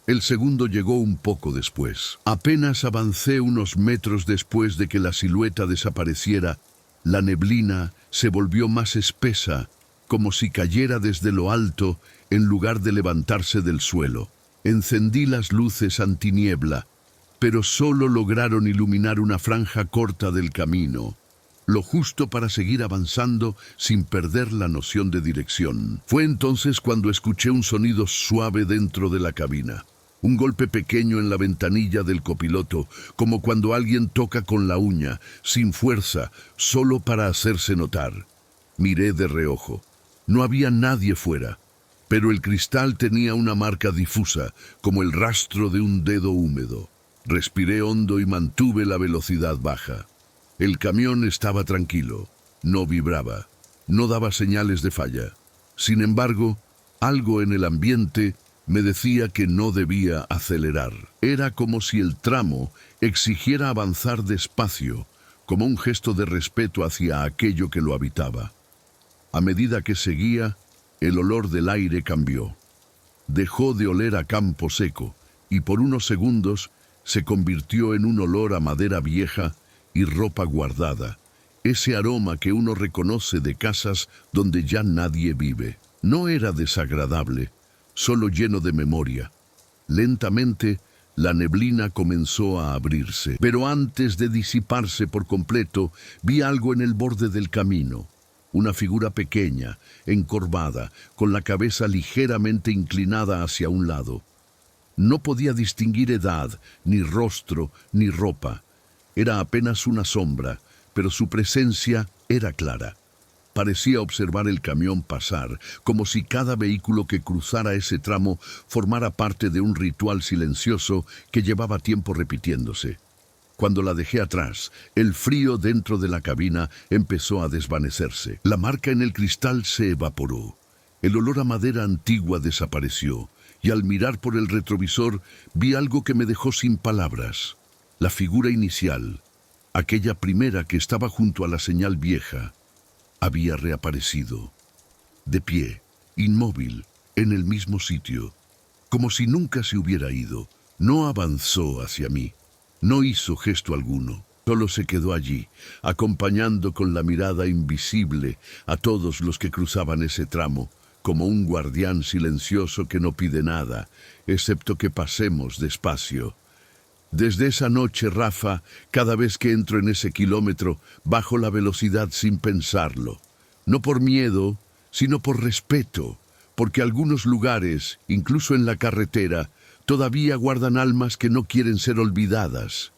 S1: El segundo llegó un poco después. Apenas avancé unos metros después de que la silueta desapareciera, la neblina se volvió más espesa, como si cayera desde lo alto en lugar de levantarse del suelo. Encendí las luces antiniebla, pero solo lograron iluminar una franja corta del camino, lo justo para seguir avanzando sin perder la noción de dirección. Fue entonces cuando escuché un sonido suave dentro de la cabina. Un golpe pequeño en la ventanilla del copiloto, como cuando alguien toca con la uña, sin fuerza, solo para hacerse notar. Miré de reojo. No había nadie fuera, pero el cristal tenía una marca difusa, como el rastro de un dedo húmedo. Respiré hondo y mantuve la velocidad baja. El camión estaba tranquilo, no vibraba, no daba señales de falla. Sin embargo, algo en el ambiente me decía que no debía acelerar. Era como si el tramo exigiera avanzar despacio, como un gesto de respeto hacia aquello que lo habitaba. A medida que seguía, el olor del aire cambió. Dejó de oler a campo seco y por unos segundos se convirtió en un olor a madera vieja y ropa guardada, ese aroma que uno reconoce de casas donde ya nadie vive. No era desagradable, solo lleno de memoria. Lentamente, la neblina comenzó a abrirse, pero antes de disiparse por completo, vi algo en el borde del camino. Una figura pequeña, encorvada, con la cabeza ligeramente inclinada hacia un lado. No podía distinguir edad, ni rostro, ni ropa. Era apenas una sombra, pero su presencia era clara. Parecía observar el camión pasar, como si cada vehículo que cruzara ese tramo formara parte de un ritual silencioso que llevaba tiempo repitiéndose. Cuando la dejé atrás, el frío dentro de la cabina empezó a desvanecerse. La marca en el cristal se evaporó. El olor a madera antigua desapareció, y al mirar por el retrovisor vi algo que me dejó sin palabras. La figura inicial, aquella primera que estaba junto a la señal vieja, había reaparecido, de pie, inmóvil, en el mismo sitio, como si nunca se hubiera ido. No avanzó hacia mí, no hizo gesto alguno, solo se quedó allí, acompañando con la mirada invisible a todos los que cruzaban ese tramo, como un guardián silencioso que no pide nada, excepto que pasemos despacio. Desde esa noche, Rafa, cada vez que entro en ese kilómetro, bajo la velocidad sin pensarlo. No por miedo, sino por respeto, porque algunos lugares, incluso en la carretera, todavía guardan almas que no quieren ser olvidadas.